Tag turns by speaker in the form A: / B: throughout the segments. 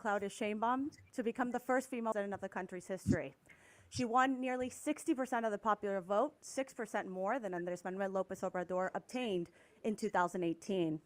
A: Claudia Sheinbaum to become the first female president of the country's history. She won nearly 60% of the popular vote, 6% more than Andrés Manuel López Obrador obtained in 2018.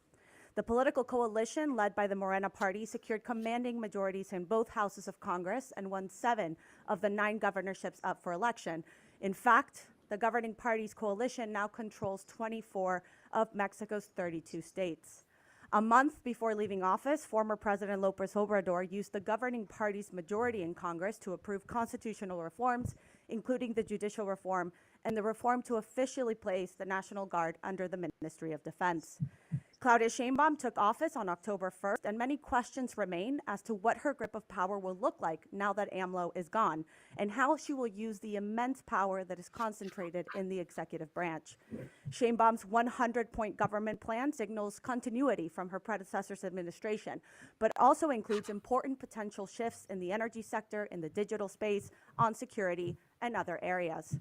A: The political coalition led by the Morena Party secured commanding majorities in both houses of Congress and won 7 of the 9 governorships up for election. In fact, the governing party's coalition now controls 24 of Mexico's 32 states. A month before leaving office, former President López Obrador used the governing party's majority in Congress to approve constitutional reforms, including the judicial reform and the reform to officially place the National Guard under the Ministry of Defense. Claudia Sheinbaum took office on October 1st, and many questions remain as to what her grip of power will look like now that AMLO is gone, and how she will use the immense power that is concentrated in the executive branch. Sheinbaum's 100-point government plan signals continuity from her predecessor's administration, but also includes important potential shifts in the energy sector, in the digital space, on security, and other areas.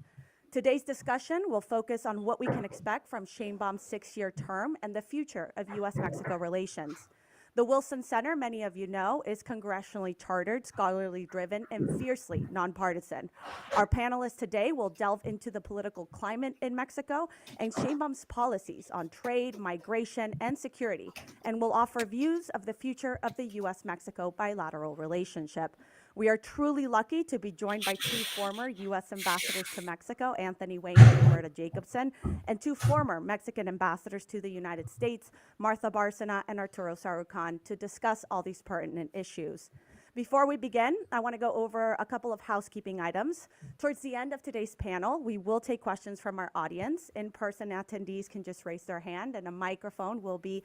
A: Today's discussion will focus on what we can expect from Sheinbaum's 6-year term and the future of U.S.-Mexico relations. The Wilson Center, many of you know, is congressionally chartered, scholarly driven, and fiercely nonpartisan. Our panelists today will delve into the political climate in Mexico and Sheinbaum's policies on trade, migration, and security, and will offer views of the future of the U.S.-Mexico bilateral relationship. We are truly lucky to be joined by 2 former U.S. ambassadors to Mexico, Anthony Wayne and Roberta Jacobson, and 2 former Mexican ambassadors to the United States, Martha Bárcena and Arturo Sarucán, to discuss all these pertinent issues. Before we begin, I want to go over a couple of housekeeping items. Towards the end of today's panel, we will take questions from our audience. In-person attendees can just raise their hand and a microphone will be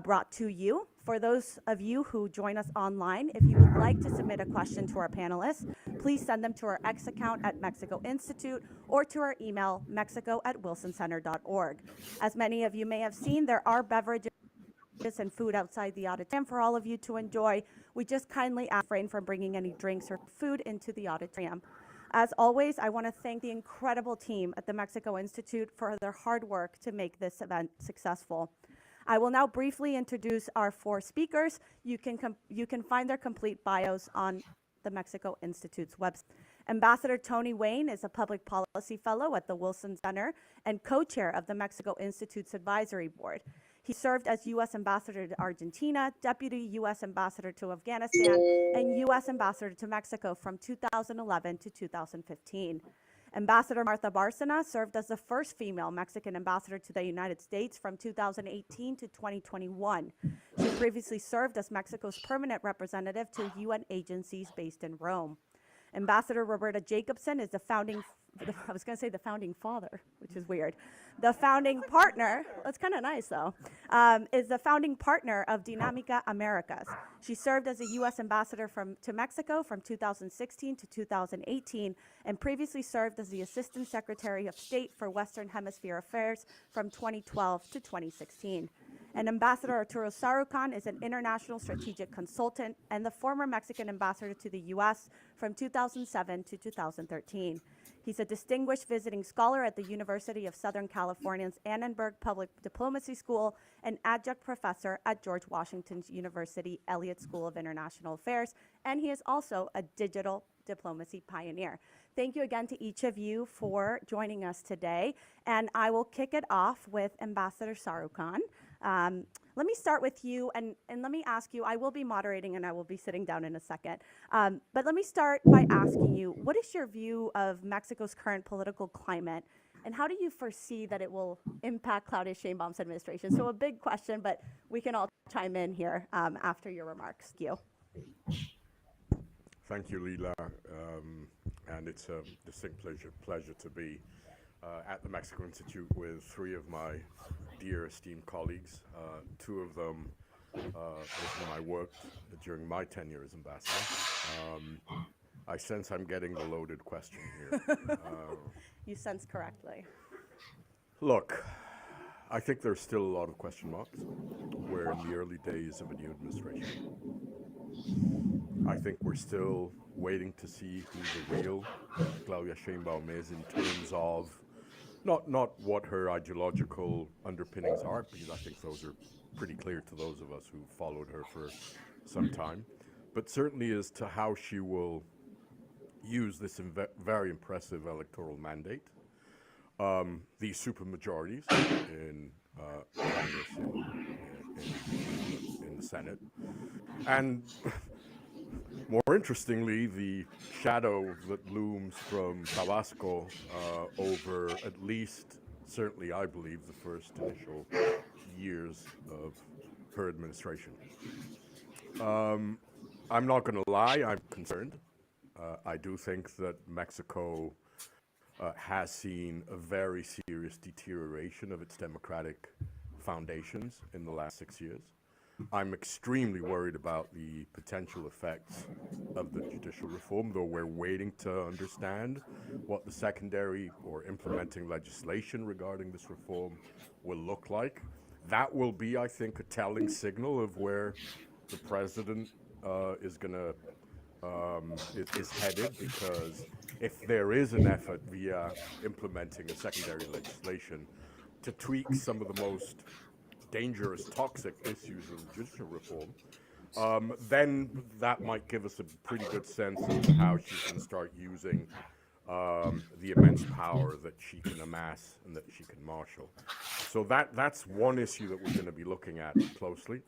A: brought to you. For those of you who join us online, if you would like to submit a question to our panelists, please send them to our X account at Mexico Institute or to our email, mexico@wilsoncenter.org. As many of you may have seen, there are beverages and food outside the auditorium for all of you to enjoy. We just kindly refrain from bringing any drinks or food into the auditorium. As always, I want to thank the incredible team at the Mexico Institute for their hard work to make this event successful. I will now briefly introduce our 4 speakers. You can find their complete bios on the Mexico Institute's website. Ambassador Tony Wayne is a public policy fellow at the Wilson Center and co-chair of the Mexico Institute's advisory board. He served as U.S. Ambassador to Argentina, Deputy U.S. Ambassador to Afghanistan, and U.S. Ambassador to Mexico from 2011 to 2015. Ambassador Martha Bárcena served as the first female Mexican ambassador to the United States from 2018 to 2021. She previously served as Mexico's permanent representative to UN agencies based in Rome. Ambassador Roberta Jacobson is the founding father, which is weird. The founding partner, that's kind of nice though, is the founding partner of Dinámica Americas. She served as a U.S. ambassador to Mexico from 2016 to 2018 and previously served as the Assistant Secretary of State for Western Hemisphere Affairs from 2012 to 2016. And Ambassador Arturo Sarucán is an international strategic consultant and the former Mexican ambassador to the U.S. from 2007 to 2013. He's a distinguished visiting scholar at the University of Southern California's Annenberg Public Diplomacy School and adjunct professor at George Washington University Elliott School of International Affairs, and he is also a digital diplomacy pioneer. Thank you again to each of you for joining us today, and I will kick it off with Ambassador Sarucán. Let me start with you, and let me ask you, I will be moderating and I will be sitting down in a second, but let me start by asking you, what is your view of Mexico's current political climate, and how do you foresee that it will impact Claudia Sheinbaum's administration? So a big question, but we can all chime in here after your remarks. Thank you.
B: Thank you, Lila, and it's a distinct pleasure to be at the Mexico Institute with 3 of my dear esteemed colleagues, 2 of them with whom I worked during my tenure as ambassador. I sense I'm getting the loaded question here.
A: You sense correctly.
B: Look, I think there's still a lot of question marks. We're in the early days of a new administration. I think we're still waiting to see who the real Claudia Sheinbaum is in terms of not what her ideological underpinnings are, because I think those are pretty clear to those of us who followed her for some time, but certainly as to how she will use this very impressive electoral mandate, these supermajorities in Congress, in the Senate, and more interestingly, the shadow that looms from Tabasco over at least, certainly I believe, the first initial years of her administration. I'm not going to lie, I'm concerned. I do think that Mexico has seen a very serious deterioration of its democratic foundations in the last 6 years. I'm extremely worried about the potential effects of the judicial reform, though we're waiting to understand what the secondary or implementing legislation regarding this reform will look like. That will be, I think, a telling signal of where the president is headed, because if there is an effort via implementing a secondary legislation to tweak some of the most dangerous, toxic issues of judicial reform, then that might give us a pretty good sense of how she can start using the immense power that she can amass and that she can marshal. So that's one issue that we're going to be looking at closely.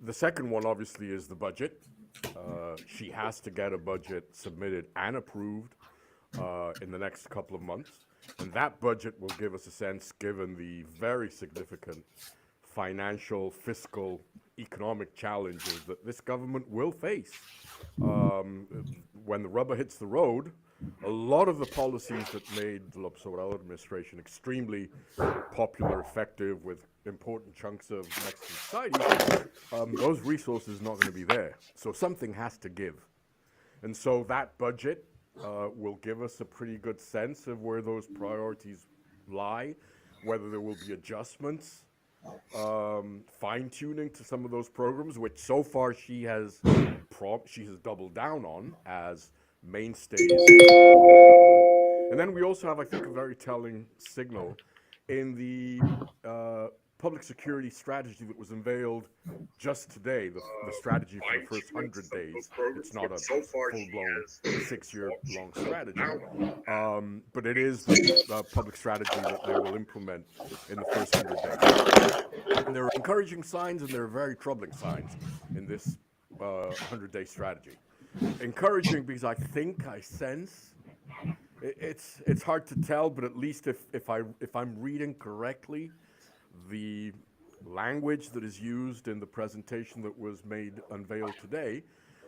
B: The second one, obviously, is the budget. She has to get a budget submitted and approved in the next couple of months. And that budget will give us a sense, given the very significant financial, fiscal, economic challenges that this government will face. When the rubber hits the road, a lot of the policies that made the López Obrador administration extremely popular, effective, with important chunks of Mexican society, those resources are not going to be there. So something has to give. And so that budget will give us a pretty good sense of where those priorities lie, whether there will be adjustments, fine-tuning to some of those programs, which so far she has doubled down on as mainstays. And then we also have, I think, a very telling signal in the public security strategy that was unveiled just today, the strategy for the first 100 days. It's not a full-blown 6-year-long strategy, but it is the public strategy that they will implement in the first 100 days. And there are encouraging signs and there are very troubling signs in this 100-day strategy. Encouraging because I sense, it's hard to tell, but at least if I'm reading correctly, the language that is used in the presentation that was unveiled today,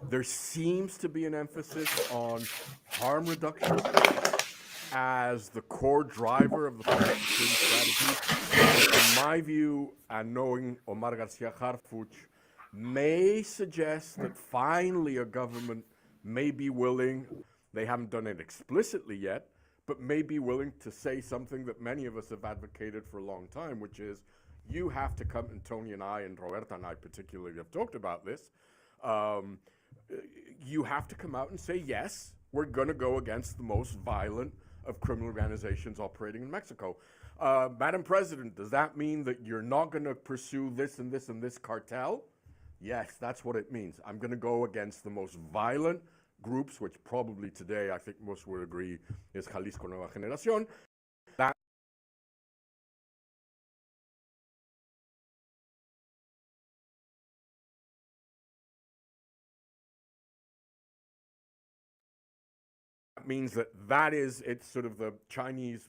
B: there seems to be an emphasis on harm reduction as the core driver of the foreign security strategy. In my view, and knowing Omar Garcia Harfuch, may suggest that finally a government may be willing, they haven't done it explicitly yet, but may be willing to say something that many of us have advocated for a long time, which is, you have to come, and Tony and I and Roberta and I particularly have talked about this, you have to come out and say, yes, we're going to go against the most violent of criminal organizations operating in Mexico. Madam President, does that mean that you're not going to pursue this and this and this cartel? Yes, that's what it means. I'm going to go against the most violent groups, which probably today, I think most would agree, is Jalisco Nueva Generación. That means it's sort of the Chinese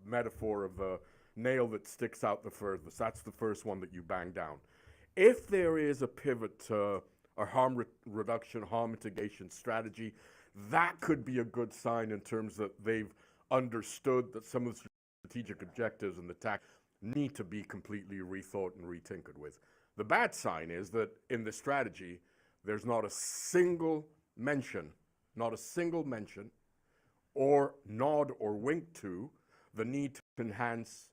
B: metaphor of the nail that sticks out the furthest. That's the first one that you bang down. If there is a pivot to a harm reduction, harm mitigation strategy, that could be a good sign in terms that they've understood that some of the strategic objectives and the tactics need to be completely rethought and retinkered with. The bad sign is that in the strategy, there's not a single mention or nod or wink to the need to enhance,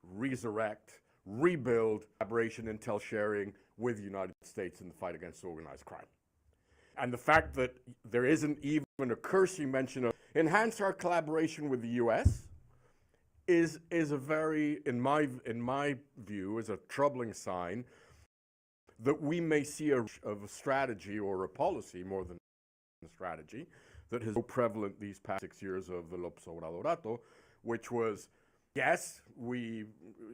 B: resurrect, rebuild collaboration, intel sharing with the United States in the fight against organized crime. And the fact that there isn't even a cursory mention of enhance our collaboration with the US is a very, in my view, is a troubling sign that we may see of a strategy or a policy more than a strategy that has been so prevalent these past 6 years of the López Obradorato, which was, yes, we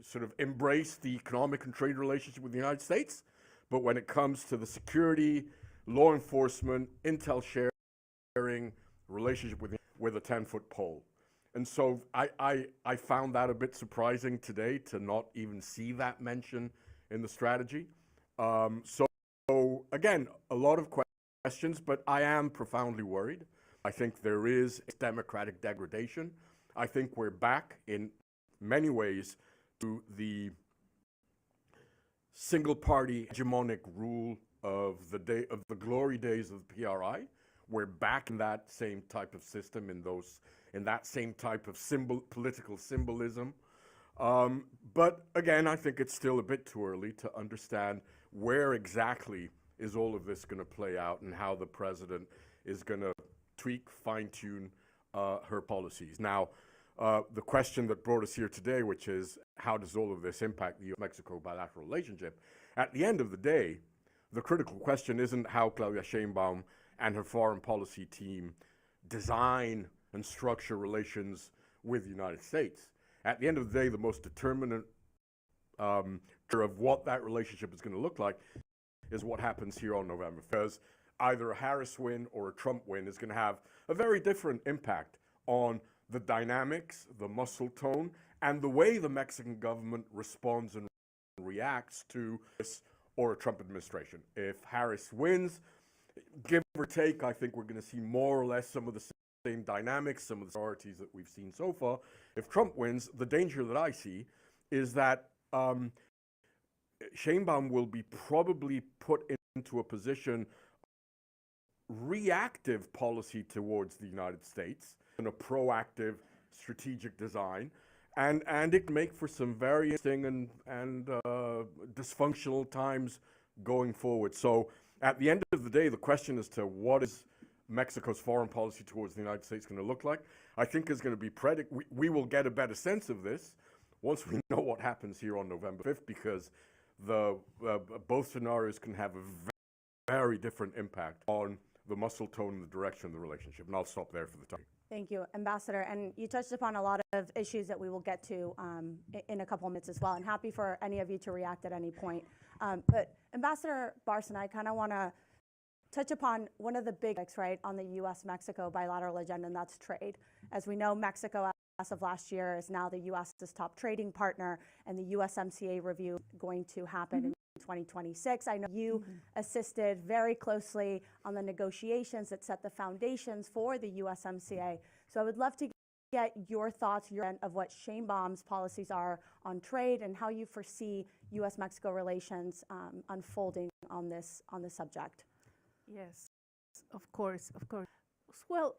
B: sort of embraced the economic and trade relationship with the United States, but when it comes to the security, law enforcement, intel sharing, relationship with a 10-foot pole. And so I found that a bit surprising today to not even see that mention in the strategy. So again, a lot of questions, but I am profoundly worried. I think there is democratic degradation. I think we're back in many ways to the single-party hegemonic rule of the glory days of the PRI. We're back in that same type of system, in that same type of political symbolism. But again, I think it's still a bit too early to understand where exactly is all of this going to play out and how the president is going to tweak, fine-tune her policies. Now, the question that brought us here today, which is how does all of this impact the U.S.-Mexico bilateral relationship? At the end of the day, the critical question isn't how Claudia Sheinbaum and her foreign policy team design and structure relations with the United States. At the end of the day, the most determinant of what that relationship is going to look like is what happens here on November. Because either a Harris win or a Trump win is going to have a very different impact on the dynamics, the muscle tone, and the way the Mexican government responds and reacts to this or a Trump administration. If Harris wins, give or take, I think we're going to see more or less some of the same dynamics, some of the priorities that we've seen so far. If Trump wins, the danger that I see is that Sheinbaum will be probably put into a position reactive policy towards the United States and a proactive strategic design, and it can make for some very interesting and dysfunctional times going forward. So at the end of the day, the question as to what is Mexico's foreign policy towards the United States going to look like, I think is going to be we will get a better sense of this once we know what happens here on November 5th, because both scenarios can have a very different impact on the muscle tone and the direction of the relationship. And I'll stop there for the time.
A: Thank you, Ambassador. And you touched upon a lot of issues that we will get to in a couple of minutes as well. And happy for any of you to react at any point. But Ambassador Barson, I kind of want to touch upon one of the big topics, right, on the U.S.-Mexico bilateral agenda, and that's trade. As we know, Mexico, as of last year, is now the U.S.'s top trading partner, and the USMCA review going to happen in 2026. I know you assisted very closely on the negotiations that set the foundations for the USMCA. So I would love to get your thoughts of what Sheinbaum's policies are on trade and how you foresee U.S.-Mexico relations unfolding on this subject.
C: Yes, of course, of course. Well,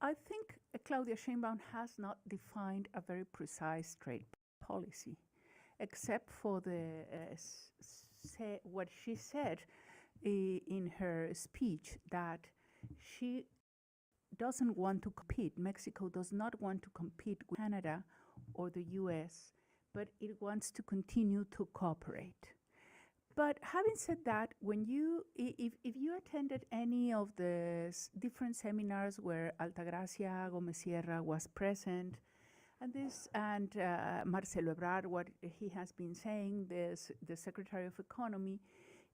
C: I think Claudia Sheinbaum has not defined a very precise trade policy, except for what she said in her speech, that she doesn't want to compete. Mexico does not want to compete with Canada or the US, but it wants to continue to cooperate. But having said that, if you attended any of the different seminars where Altagracia Gómez Sierra was present, and Marcelo Ebrard, what he has been saying, the Secretary of Economy,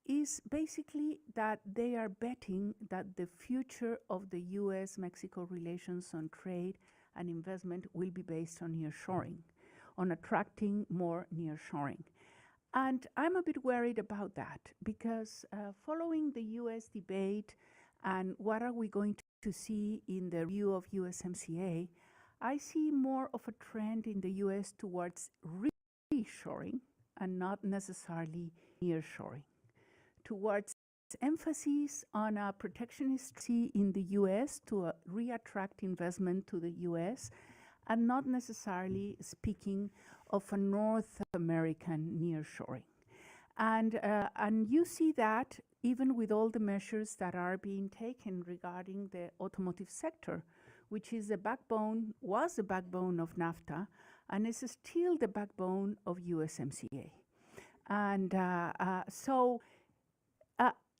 C: is basically that they are betting that the future of the U.S.-Mexico relations on trade and investment will be based on nearshoring, on attracting more nearshoring. And I'm a bit worried about that because following the U.S. debate and what are we going to see in the review of USMCA, I see more of a trend in the U.S. towards reshoring and not necessarily nearshoring, towards emphasis on a protectionist policy in the U.S. to re-attract investment to the U.S. and not necessarily speaking of a North American nearshoring. And you see that even with all the measures that are being taken regarding the automotive sector, which is was the backbone of NAFTA, and is still the backbone of USMCA. And so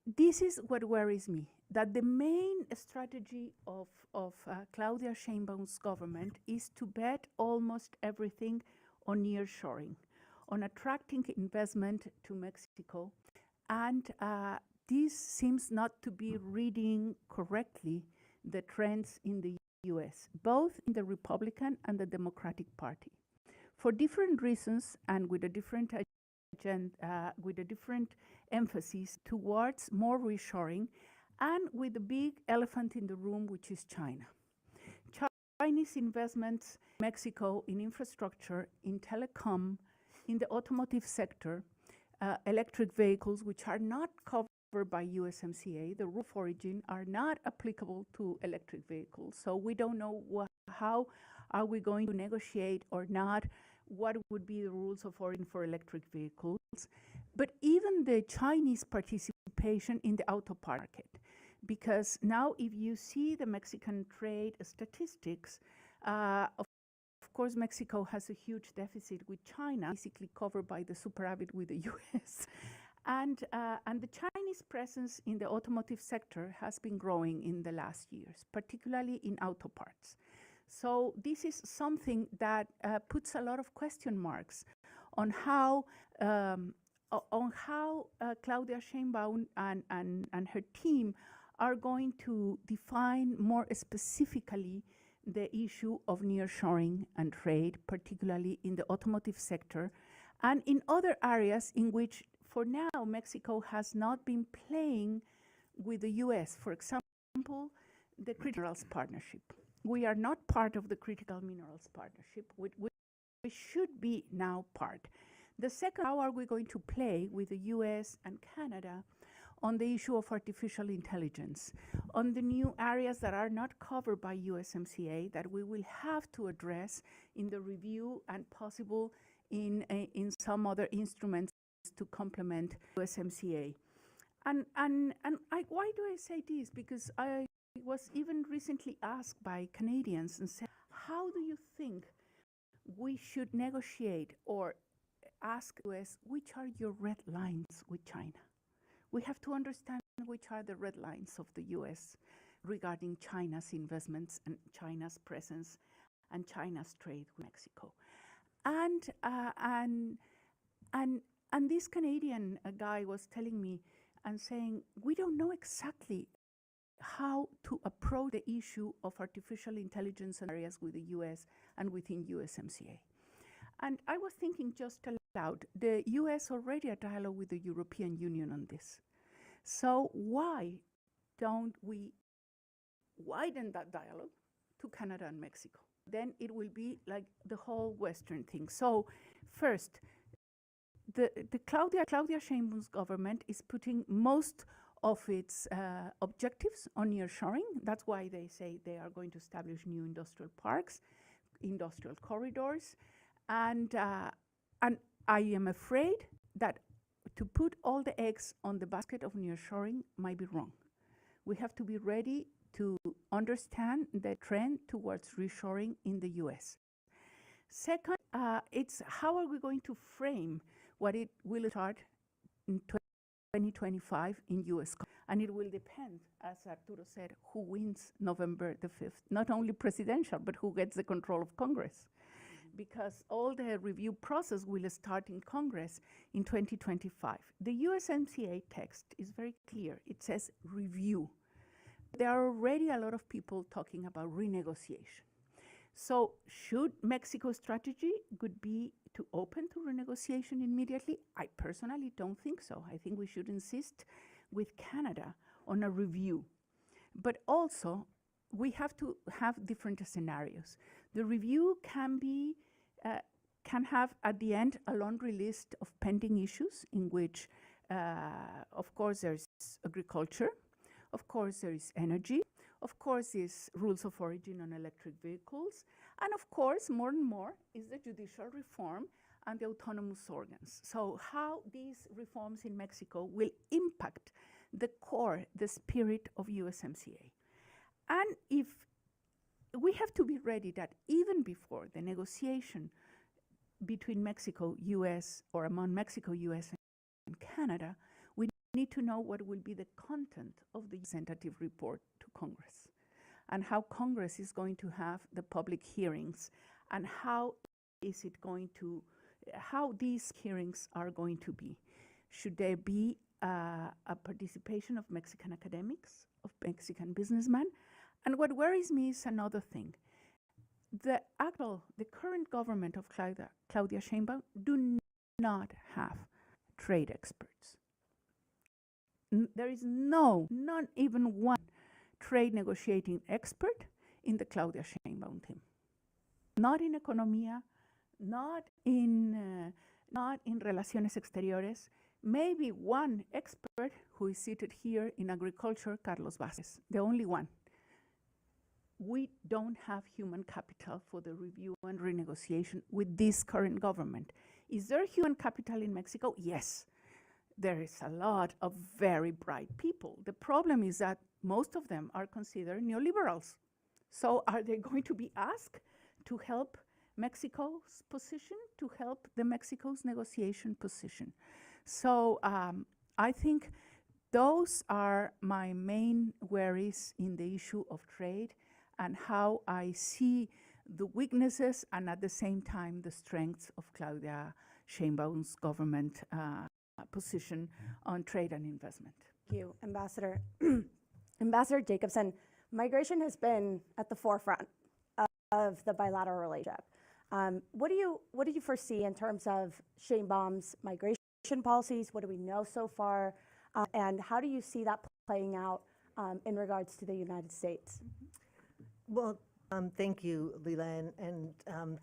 C: this is what worries me, that the main strategy of Claudia Sheinbaum's government is to bet almost everything on nearshoring, on attracting investment to Mexico. And this seems not to be reading correctly the trends in the US, both in the Republican and the Democratic Party. For different reasons and with a different agenda, with a different emphasis towards more reshoring, and with the big elephant in the room, which is China. Chinese investments in Mexico in infrastructure, in telecom, in the automotive sector, electric vehicles, which are not covered by USMCA, the rules of origin are not applicable to electric vehicles. So we don't know how are we going to negotiate or not, what would be the rules of origin for electric vehicles. But even the Chinese participation in the auto market, because now if you see the Mexican trade statistics, of course Mexico has a huge deficit with China, basically covered by the superávit with the US. And the Chinese presence in the automotive sector has been growing in the last years, particularly in auto parts. So this is something that puts a lot of question marks on how Claudia Sheinbaum and her team are going to define more specifically the issue of nearshoring and trade, particularly in the automotive sector, and in other areas in which, for now, Mexico has not been playing with the US. For example, the Critical Minerals Partnership. We are not part of the Critical Minerals Partnership, which we should be now part. The second, how are we going to play with the US and Canada on the issue of artificial intelligence, on the new areas that are not covered by USMCA that we will have to address in the review and possible in some other instruments to complement USMCA. And why do I say this? Because I was even recently asked by Canadians and said, how do you think we should negotiate or ask US, which are your red lines with China? We have to understand which are the red lines of the US regarding China's investments and China's presence and China's trade with Mexico. And this Canadian guy was telling me and saying, we don't know exactly how to approach the issue of artificial intelligence in areas with the US and within USMCA. And I was thinking just aloud, the US already a dialogue with the European Union on this. So why don't we widen that dialogue to Canada and Mexico? Then it will be like the whole Western thing. So first, the Claudia Sheinbaum's government is putting most of its objectives on nearshoring. That's why they say they are going to establish new industrial parks, industrial corridors, and I am afraid that to put all the eggs on the basket of nearshoring might be wrong. We have to be ready to understand the trend towards reshoring in the US. Second, it's how are we going to frame what it will start in 2025 in US. And it will depend, as Arturo said, who wins November the 5th, not only presidential, but who gets the control of Congress. Because all the review process will start in Congress in 2025. The USMCA text is very clear. It says review. There are already a lot of people talking about renegotiation. So should Mexico's strategy could be to open to renegotiation immediately? I personally don't think so. I think we should insist with Canada on a review. But also, we have to have different scenarios. The review can have at the end a laundry list of pending issues in which, of course, there's agriculture, of course, there is energy, of course, is rules of origin on electric vehicles, and of course, more and more, is the judicial reform and the autonomous organs. So how these reforms in Mexico will impact the core, the spirit of USMCA. And if we have to be ready that even before the negotiation between Mexico, US, or among Mexico, US, and Canada, we need to know what will be the content of the representative report to Congress and how Congress is going to have the public hearings and how these hearings are going to be. Should there be a participation of Mexican academics, of Mexican businessmen? And what worries me is another thing. The current government of Claudia Sheinbaum do not have trade experts. There is not even one trade negotiating expert in the Claudia Sheinbaum team. Not in Economía, not in Relaciones Exteriores, maybe one expert who is seated here in Agriculture, Carlos Vázquez, the only one. We don't have human capital for the review and renegotiation with this current government. Is there human capital in Mexico? Yes. There is a lot of very bright people. The problem is that most of them are considered neoliberals. So are they going to be asked to help Mexico's position, to help the Mexico's negotiation position? So I think those are my main worries in the issue of trade and how I see the weaknesses and at the same time the strengths of Claudia Sheinbaum's government position on trade and investment.
A: Thank you, Ambassador. Ambassador Jacobson, migration has been at the forefront of the bilateral relationship. What do you foresee in terms of Sheinbaum's migration policies? What do we know so far? And how do you see that playing out in regards to the United States?
D: Well, thank you, Leila, and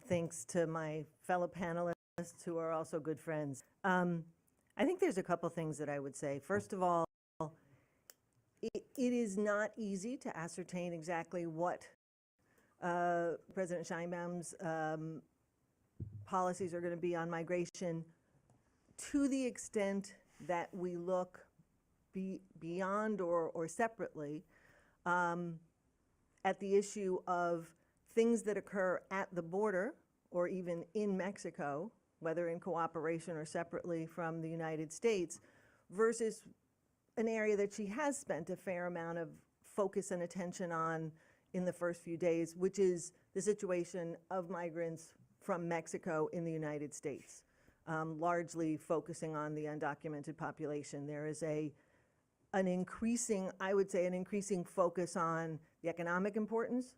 D: thanks to my fellow panelists who are also good friends. I think there's a couple things that I would say. First of all, it is not easy to ascertain exactly what President Sheinbaum's policies are going to be on migration, to the extent that we look beyond or separately at the issue of things that occur at the border or even in Mexico, whether in cooperation or separately from the United States, versus an area that she has spent a fair amount of focus and attention on in the first few days, which is the situation of migrants from Mexico in the United States, largely focusing on the undocumented population. There is an increasing focus on the economic importance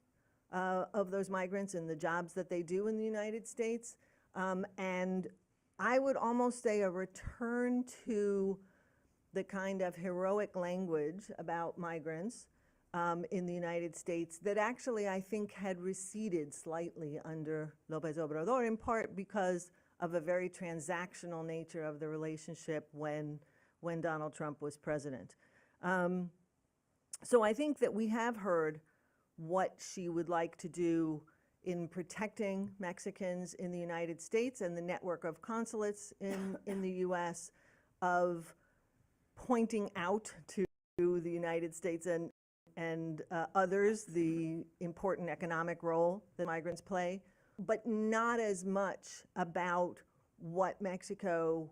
D: of those migrants and the jobs that they do in the United States. And I would almost say a return to the kind of heroic language about migrants in the United States that actually I think had receded slightly under López Obrador, in part because of a very transactional nature of the relationship when Donald Trump was president. So I think that we have heard what she would like to do in protecting Mexicans in the United States and the network of consulates in the US, of pointing out to the United States and others the important economic role that migrants play, but not as much about what Mexico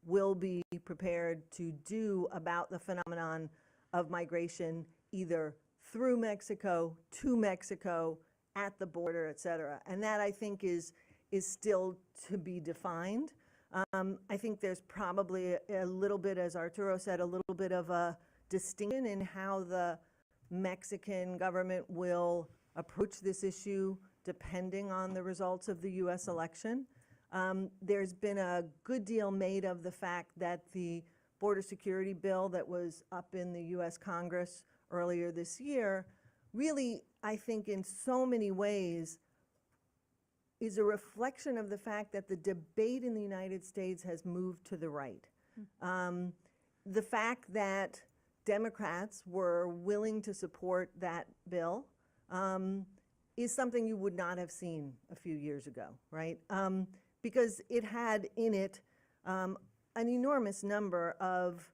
D: will be prepared to do about the phenomenon of migration, either through Mexico, to Mexico, at the border, et cetera. And that, I think, is still to be defined. I think there's probably a little bit, as Arturo said, a little bit of a distinction in how the Mexican government will approach this issue depending on the results of the US election. There's been a good deal made of the fact that the border security bill that was up in the US Congress earlier this year really, I think, in so many ways is a reflection of the fact that the debate in the United States has moved to the right. The fact that Democrats were willing to support that bill is something you would not have seen a few years ago, right? Because it had in it an enormous number of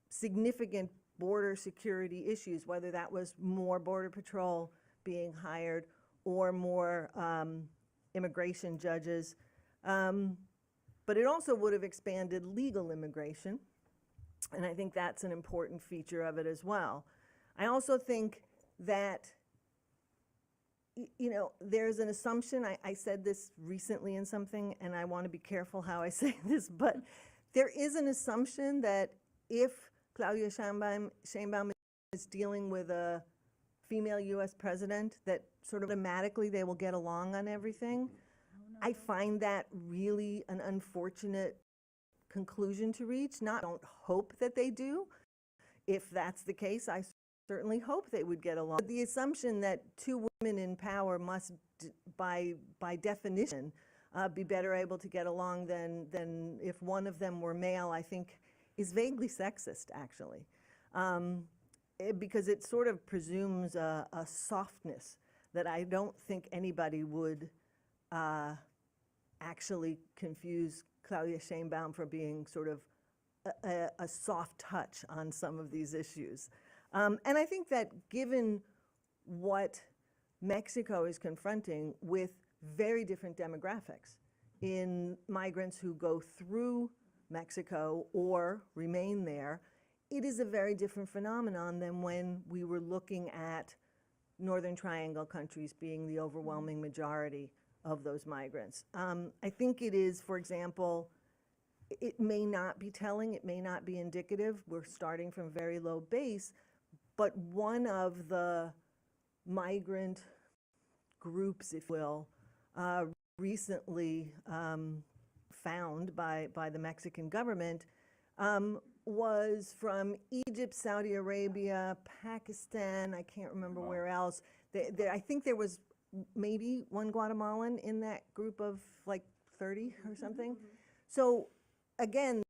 D: significant border security issues, whether that was more Border Patrol being hired or more immigration judges. But it also would have expanded legal immigration And I think that's an important feature of it as well. I also think that, there's an assumption, I said this recently in something, and I want to be careful how I say this, but there is an assumption that if Claudia Sheinbaum is dealing with a female U.S. president, that sort of automatically they will get along on everything. I find that really an unfortunate conclusion to reach. Don't hope that they do. If that's the case, I certainly hope they would get along. But the assumption that two women in power must, by definition, be better able to get along than if one of them were male, I think is vaguely sexist, actually. Because it sort of presumes a softness that I don't think anybody would actually confuse Claudia Sheinbaum for being sort of a soft touch on some of these issues. And I think that given what Mexico is confronting with very different demographics in migrants who go through Mexico or remain there, it is a very different phenomenon than when we were looking at Northern Triangle countries being the overwhelming majority of those migrants. I think it is, for example, it may not be telling, it may not be indicative. We're starting from a very low base, but one of the migrant groups, if you will, recently found by the Mexican government was from Egypt, Saudi Arabia, Pakistan, I can't remember where else. I think there was maybe one Guatemalan in that group of like 30 or something. So again,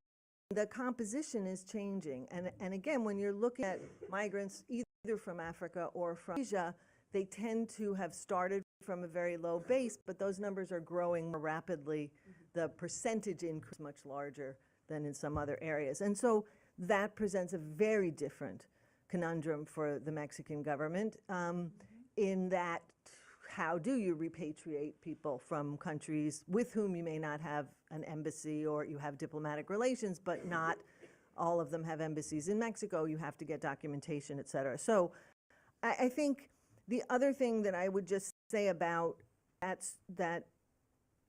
D: the composition is changing. And again, when you're looking at migrants either from Africa or from Asia, they tend to have started from a very low base, but those numbers are growing more rapidly. The percentage increase is much larger than in some other areas. And so that presents a very different conundrum for the Mexican government in that how do you repatriate people from countries with whom you may not have an embassy or you have diplomatic relations, but not all of them have embassies in Mexico. You have to get documentation, et cetera. So I think the other thing that I would just say about that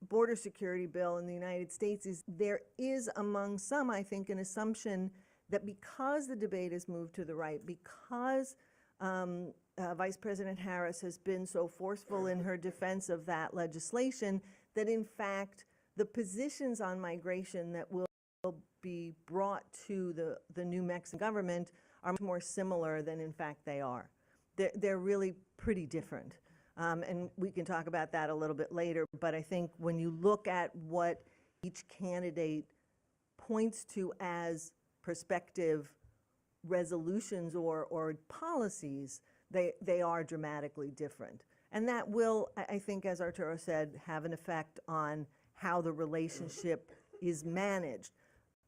D: border security bill in the United States is there is among some, I think, an assumption that because the debate has moved to the right, because Vice President Harris has been so forceful in her defense of that legislation, that in fact the positions on migration that will be brought to the new Mexican government are much more similar than in fact they are. They're really pretty different. And we can talk about that a little bit later, but I think when you look at what each candidate points to as prospective resolutions or policies, they are dramatically different. And that will, I think, as Arturo said, have an effect on how the relationship is managed.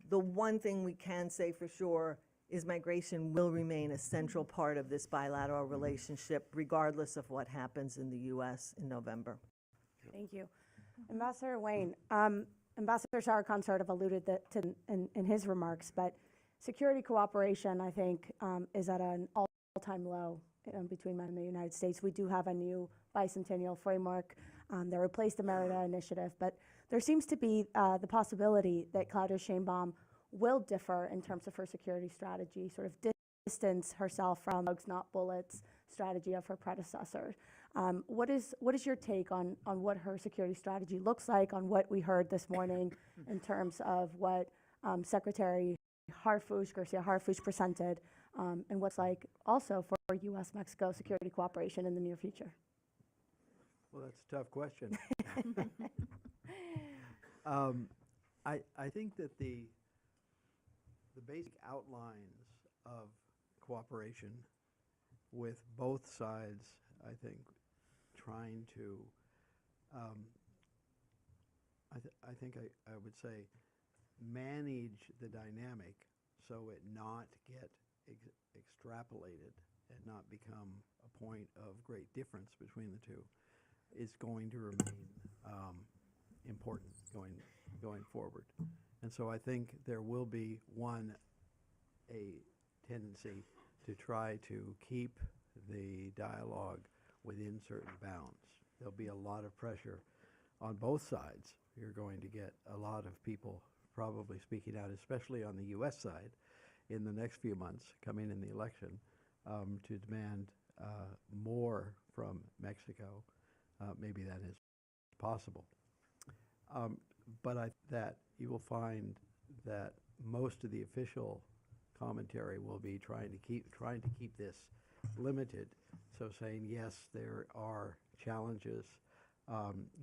D: The one thing we can say for sure is migration will remain a central part of this bilateral relationship, regardless of what happens in the U.S. in November.
A: Thank you. Ambassador Wayne, Ambassador Sarkhan sort of alluded to in his remarks, but security cooperation, I think, is at an all-time low between Mexico and the United States. We do have a new bicentennial framework that replaced the Merida Initiative, but there seems to be the possibility that Claudia Sheinbaum will differ in terms of her security strategy, sort of distance herself from bugs, not bullets strategy of her predecessor. What is your take on what her security strategy looks like, on what we heard this morning in terms of what Secretary Garcia Harfuch presented, and what's like also for U.S.-Mexico security cooperation in the near future?
E: Well, that's a tough question. I think that the basic outlines of cooperation with both sides, I think, trying to, I think I would say, manage the dynamic so it not get extrapolated and not become a point of great difference between the two is going to remain important going forward. And so I think there will be one a tendency to try to keep the dialogue within certain bounds. There'll be a lot of pressure on both sides. You're going to get a lot of people probably speaking out, especially on the U.S. side, in the next few months coming in the election, to demand more from Mexico. Maybe that is possible. But that you will find that most of the official commentary will be trying to keep this limited. So saying, yes, there are challenges.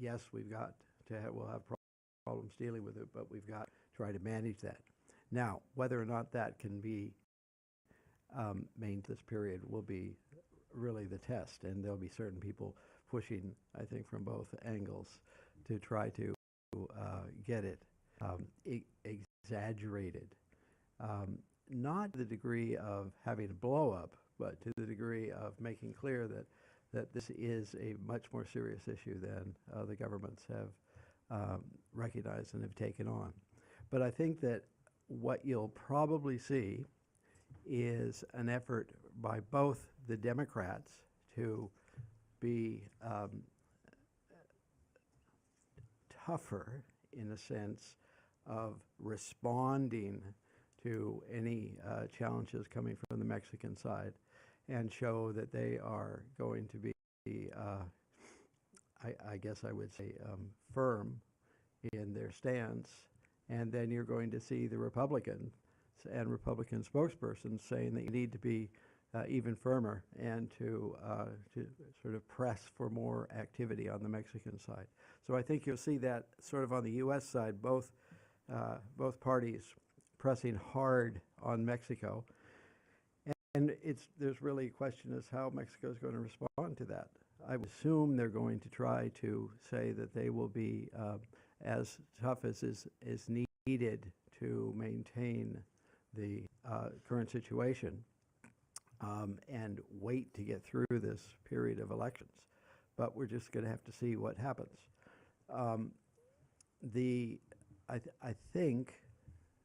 E: Yes, we'll have problems dealing with it, but we've got to try to manage that. Now, whether or not that can be maintained this period will be really the test, and there'll be certain people pushing, I think, from both angles to try to get it exaggerated. Not to the degree of having a blow up, but to the degree of making clear that this is a much more serious issue than the governments have recognized and have taken on. But I think that what you'll probably see is an effort by both the Democrats to be tougher in a sense of responding to any challenges coming from the Mexican side, and show that they are going to be, I guess I would say, firm in their stance. And then you're going to see the Republicans and Republican spokespersons saying that you need to be even firmer and to sort of press for more activity on the Mexican side. So I think you'll see that sort of on the U.S. side, both parties pressing hard on Mexico. And there's really a question as how Mexico is going to respond to that. I would assume they're going to try to say that they will be as tough as is needed to maintain the current situation and wait to get through this period of elections. But we're just going to have to see what happens. I think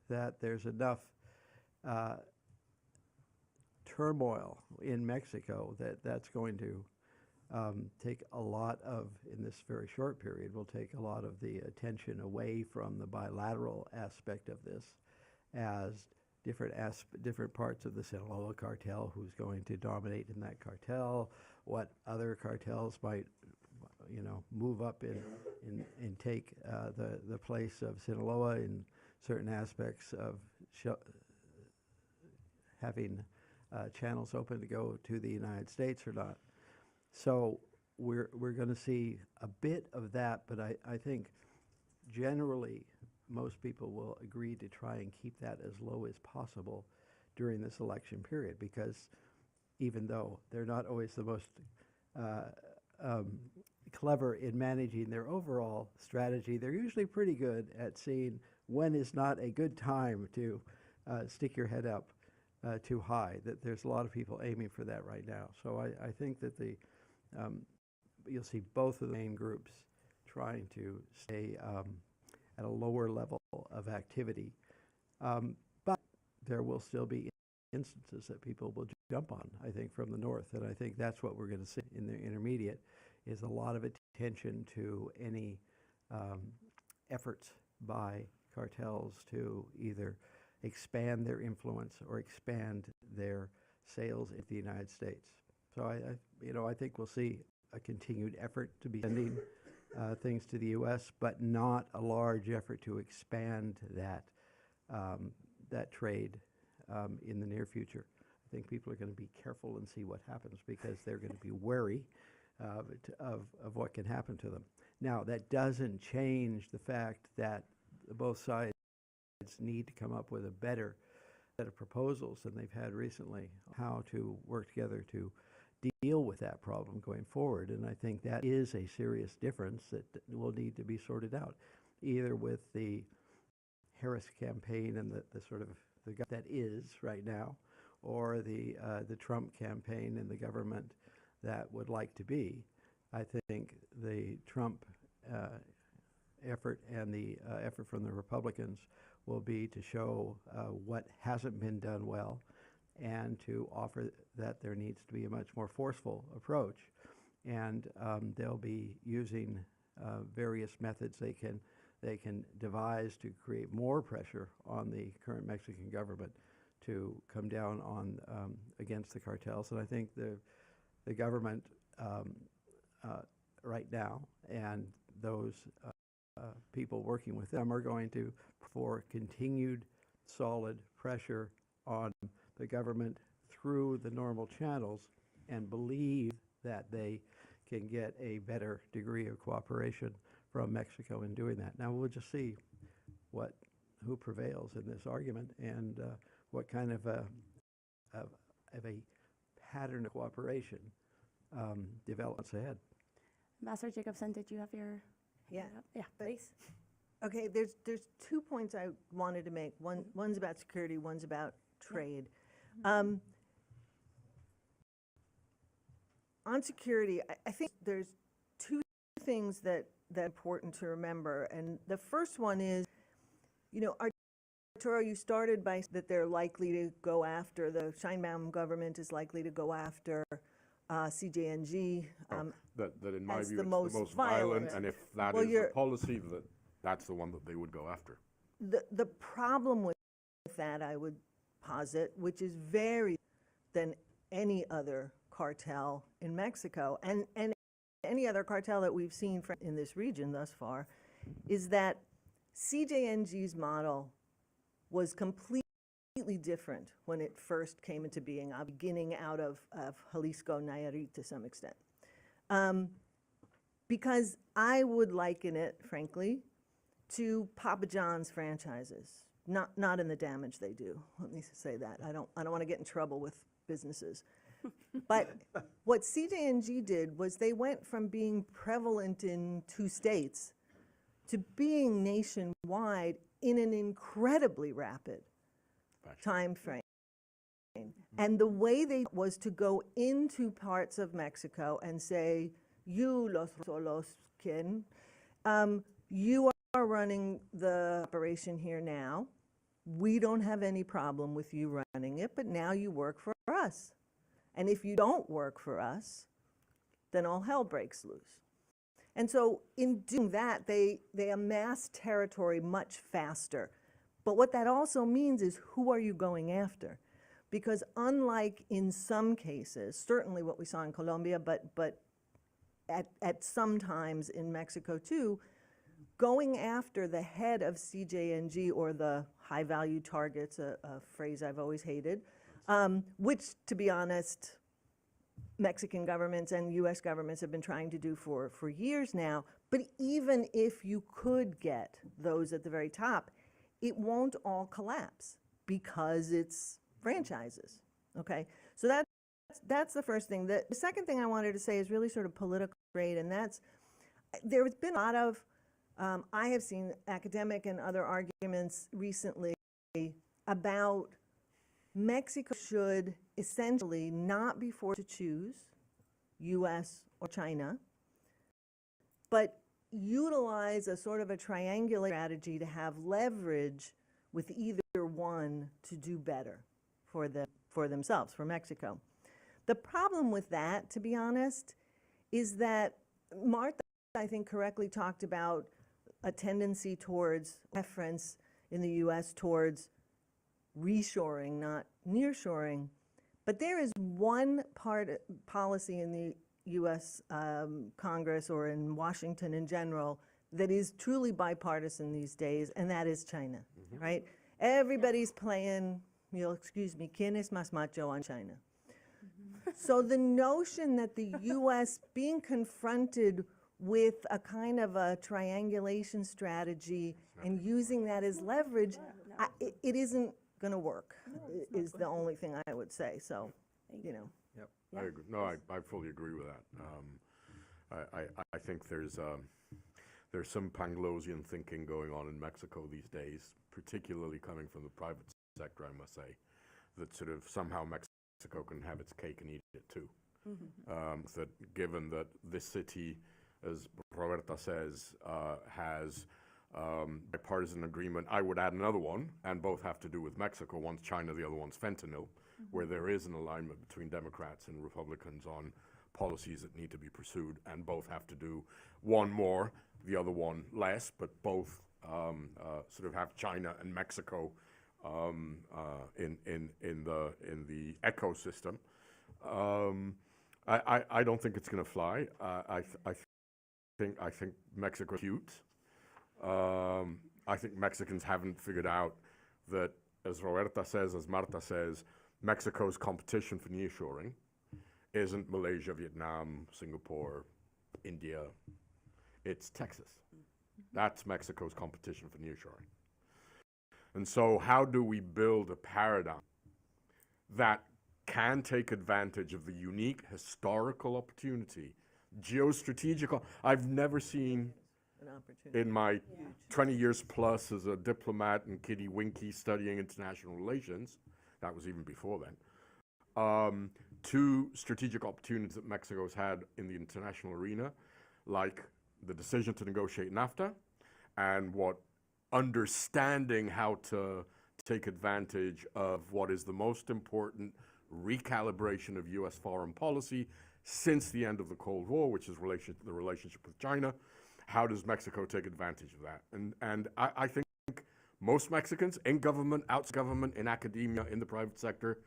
E: that there's enough turmoil in Mexico that's going to take a lot of, in this very short period, will take a lot of the attention away from the bilateral aspect of this as different parts of the Sinaloa cartel, who's going to dominate in that cartel, what other cartels might move up and take the place of Sinaloa in certain aspects of having channels open to go to the United States or not. So we're going to see a bit of that, but I think generally most people will agree to try and keep that as low as possible during this election period, because even though they're not always the most clever in managing their overall strategy, they're usually pretty good at seeing when is not a good time to stick your head up too high. That there's a lot of people aiming for that right now. So I think that you'll see both of the main groups trying to stay at a lower level of activity. But there will still be instances that people will jump on, I think, from the north. And I think that's what we're going to see in the intermediate, is a lot of attention to any efforts by cartels to either expand their influence or expand their sales into the United States. So I think we'll see a continued effort to be sending things to the U.S., but not a large effort to expand that trade in the near future. I think people are going to be careful and see what happens, because they're going to be wary of what can happen to them. Now, that doesn't change the fact that both sides need to come up with a better set of proposals than they've had recently, how to work together to deal with that problem going forward. And I think that is a serious difference that will need to be sorted out, either with the Harris campaign and the sort of the that is right now, or the Trump campaign and the government that would like to be. I think the Trump effort and the effort from the Republicans will be to show what hasn't been done well and to offer that there needs to be a much more forceful approach. And they'll be using various methods they can devise to create more pressure on the current Mexican government to come down on against the cartels. And I think the government right now and those people working with them are going to for continued solid pressure on the government through the normal channels and believe that they can get a better degree of cooperation from Mexico in doing that. Now we'll just see who prevails in this argument and what kind of a pattern of cooperation develops ahead.
A: Ambassador Jacobson, did you have your
D: Yeah.
A: hand up? Yeah,
D: But-
A: please.
D: Okay, there's 2 points I wanted to make. One's about security, one's about trade. On security, I think there's 2 things that are important to remember. And the first one is, Arturo, you started by that they're likely to go after, the Sheinbaum government is likely to go after CJNG.
B: That in my
D: as
B: view,
D: the
B: it's
D: most
B: the most
D: violent.
B: violent, and if that
D: Well,
B: is the
D: you're-
B: policy, that's the one that they would go after.
D: The problem with that, I would posit, which is very than any other cartel in Mexico and any other cartel that we've seen in this region thus far, is that CJNG's model was completely different when it first came into being, beginning out of Jalisco, Nayarit to some extent. Because I would liken it, frankly, to Papa John's franchises, not in the damage they do. Let me say that. I don't want to get in trouble with businesses. But what CJNG did was they went from being prevalent in 2 states to being nationwide in an incredibly rapid time frame. And the way they was to go into parts of Mexico and say, you los solos quien, you are running the operation here now. We don't have any problem with you running it, but now you work for us. And if you don't work for us, then all hell breaks loose. And so in doing that, they amass territory much faster. But what that also means is, who are you going after? Because unlike in some cases, certainly what we saw in Colombia, but at some times in Mexico too, going after the head of CJNG, or the high-value targets, a phrase I've always hated, which, to be honest, Mexican governments and U.S. governments have been trying to do for years now. But even if you could get those at the very top, it won't all collapse because it's franchises, okay? So that's the first thing. The second thing I wanted to say is really sort of political trade, and that's, there's been a lot of, I have seen academic and other arguments recently about Mexico should essentially not be forced to choose U.S. or China, but utilize a sort of a triangular strategy to have leverage with either one to do better for themselves, for Mexico. The problem with that, to be honest, is that Martha, I think, correctly talked about a tendency towards preference in the U.S. towards reshoring, not nearshoring. But there is one policy in the U.S. Congress or in Washington in general that is truly bipartisan these days, and that is China, right? Everybody's playing, you'll excuse me, ¿quién es más macho on China? So the notion that the U.S. being confronted with a kind of a triangulation strategy and using that as leverage, it isn't going to work, is the only thing I would say. So, you know.
B: Yep. I agree. No, I fully agree with that. I think there's some Panglosian thinking going on in Mexico these days, particularly coming from the private sector, I must say, that sort of somehow Mexico can have its cake and eat it too. That given that this city, as Roberta says, has bipartisan agreement. I would add another one, and both have to do with Mexico. One's China, the other one's fentanyl, where there is an alignment between Democrats and Republicans on policies that need to be pursued, and both have to do one more, the other one less, but both sort of have China and Mexico in the ecosystem. I don't think it's going to fly. I think Mexico's cute. I think Mexicans haven't figured out that, as Roberta says, as Marta says, Mexico's competition for nearshoring isn't Malaysia, Vietnam, Singapore, India. It's Texas. That's Mexico's competition for nearshoring. And so how do we build a paradigm that can take advantage of the unique historical opportunity, geostrategical? I've never seen
D: An opportunity.
B: in my 20 years plus as a diplomat and Kitty Winky studying international relations, that was even before then, two strategic opportunities that Mexico's had in the international arena, like the decision to negotiate NAFTA and what understanding how to take advantage of what is the most important recalibration of U.S. foreign policy since the end of the Cold War, which is the relationship with China. How does Mexico take advantage of that? And I think most Mexicans in government, outside government, in academia, in the private sector,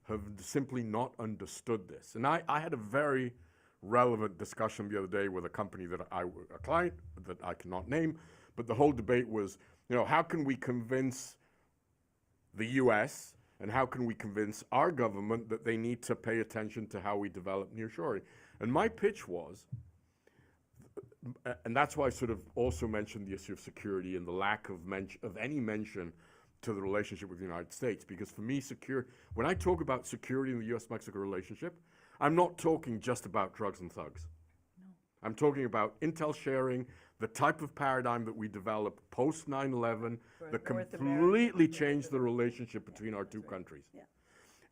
B: have simply not understood this. And I had a very relevant discussion the other day with a company a client that I cannot name, but the whole debate was, how can we convince the U.S. and how can we convince our government that they need to pay attention to how we develop nearshoring? And my pitch was, and that's why I sort of also mentioned the issue of security and the lack of any mention to the relationship with the United States, because for me, when I talk about security in the U.S.-Mexico relationship, I'm not talking just about drugs and thugs. No. I'm talking about intel sharing, the type of paradigm that we developed post 9/11 that completely changed the relationship between our two countries.
A: Yeah.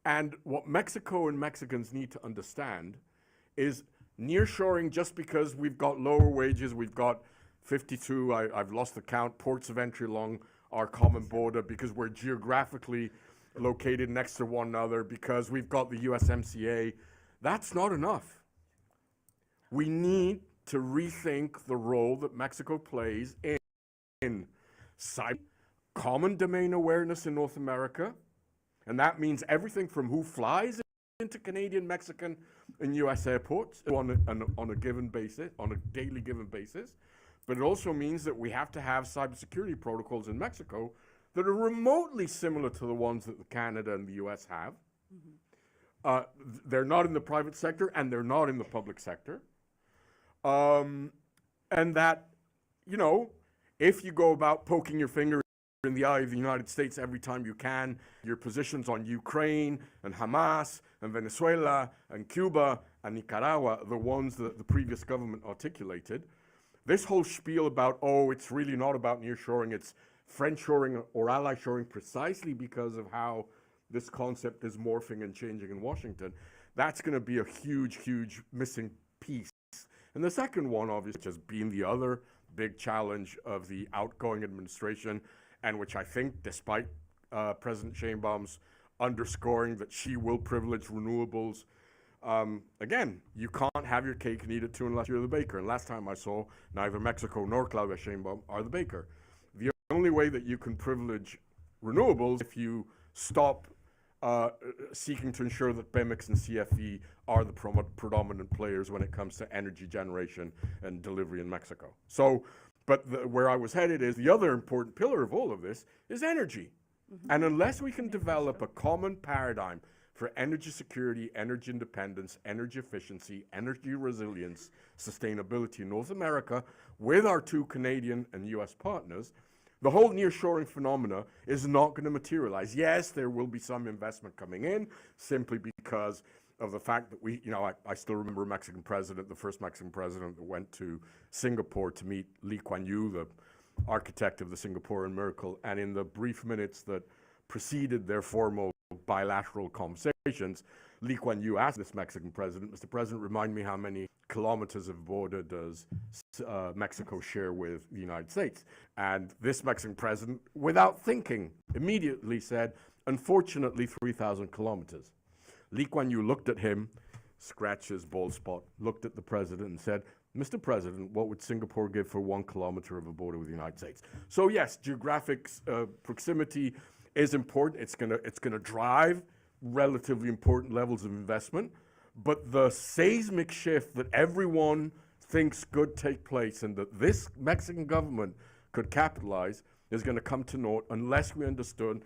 B: And what Mexico and Mexicans need to understand is nearshoring, just because we've got lower wages, we've got 52, I've lost the count, ports of entry along our common border, because we're geographically located next to one another, because we've got the USMCA. That's not enough. We need to rethink the role that Mexico plays in cyber, common domain awareness in North America, and that means everything from who flies into Canadian, Mexican, and U.S. airports on a given basis, on a daily given basis. But it also means that we have to have cybersecurity protocols in Mexico that are remotely similar to the ones that Canada and the U.S. have. They're not in the private sector and they're not in the public sector. And that, if you go about poking your finger in the eye of the United States every time you can, your positions on Ukraine and Hamas and Venezuela and Cuba and Nicaragua, the ones that the previous government articulated, this whole spiel about, it's really not about nearshoring, it's friendshoring or ally shoring, precisely because of how this concept is morphing and changing in Washington, that's going to be a huge, huge missing piece. And the second one, obviously, has been the other big challenge of the outgoing administration, and which I think, despite President Sheinbaum's underscoring that she will privilege renewables, again, you can't have your cake and eat it too unless you're the baker. And last time I saw, neither Mexico nor Claudia Sheinbaum are the baker. The only way that you can privilege renewables if you stop seeking to ensure that Pemex and CFE are the predominant players when it comes to energy generation and delivery in Mexico. So, but where I was headed is the other important pillar of all of this is energy. And unless we can develop a common paradigm for energy security, energy independence, energy efficiency, energy resilience, sustainability in North America with our two Canadian and US partners, the whole nearshoring phenomena is not going to materialize. Yes, there will be some investment coming in simply because of the fact that I still remember the first Mexican president that went to Singapore to meet Lee Kuan Yew, the architect of the Singaporean miracle, and in the brief minutes that preceded their formal bilateral conversations, Lee Kuan Yew asked this Mexican president, Mr. President, remind me how many kilometers of border does Mexico share with the United States? And this Mexican president, without thinking, immediately said, unfortunately, 3,000 kilometers. Lee Kuan Yew looked at him, scratched his bald spot, looked at the president and said, Mr. President, what would Singapore give for 1 kilometer of a border with the United States? So yes, geographic proximity is important. It's gonna drive relatively important levels of investment, but the seismic shift that everyone thinks could take place and that this Mexican government could capitalize is going to come to naught unless we understand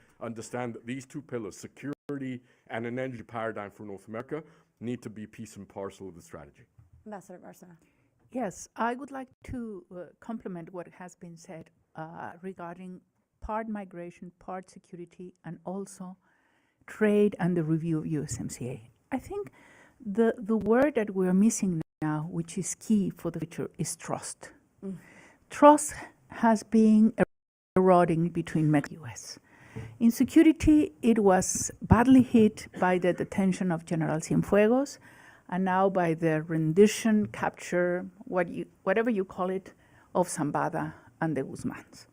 B: that these two pillars, security and an energy paradigm for North America, need to be piece and parcel of the strategy.
A: Ambassador Garza.
C: Yes, I would like to complement what has been said regarding part migration, part security, and also trade and the review of USMCA. I think the word that we're missing now, which is key for the future, is trust. Trust has been eroding between Mexico and the US. In security, it was badly hit by the detention of General Cienfuegos, and now by the rendition, capture, whatever you call it, of Zambada and the Guzmans.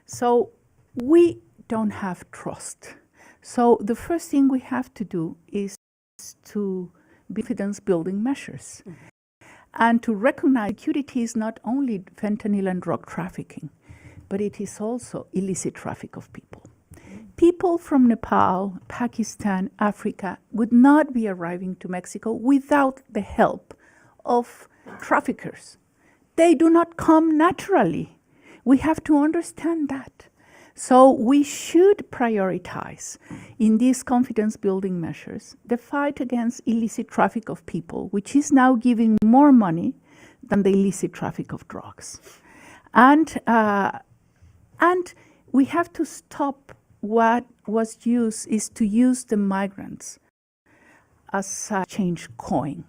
C: So we don't have trust. So the first thing we have to do is to be confidence-building measures. And to recognize security is not only fentanyl and drug trafficking, but it is also illicit traffic of people. People from Nepal, Pakistan, Africa would not be arriving to Mexico without the help of traffickers. They do not come naturally. We have to understand that. So we should prioritize in these confidence-building measures the fight against illicit traffic of people, which is now giving more money than the illicit traffic of drugs. And we have to stop what was used is to use the migrants as a change coin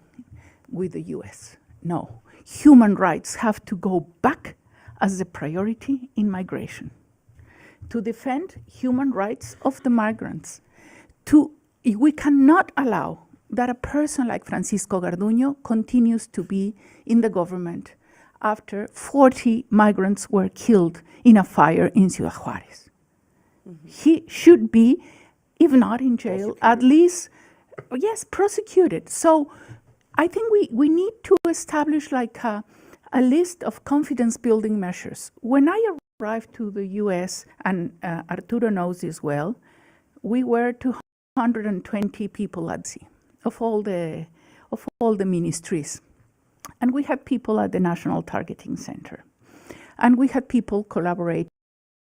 C: with the US. No, human rights have to go back as the priority in migration. To defend human rights of the migrants. We cannot allow that a person like Francisco Garduño continues to be in the government after 40 migrants were killed in a fire in Ciudad Juárez. He should be, if not in jail, at least, yes, prosecuted. So I think we need to establish like a list of confidence-building measures. When I arrived to the US, and Arturo knows this well, we were 220 people at sea of all the ministries. And we had people at the National Targeting Center. And we had people collaborating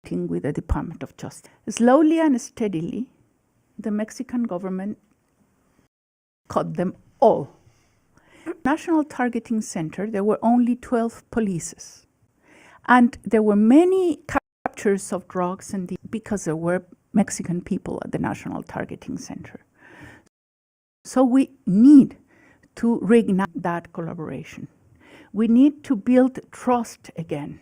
C: with the Department of Justice. Slowly and steadily, the Mexican government cut them all. National Targeting Center, there were only 12 polices. And there were many captures of drugs and because there were Mexican people at the National Targeting Center. So we need to reignite that collaboration. We need to build trust again.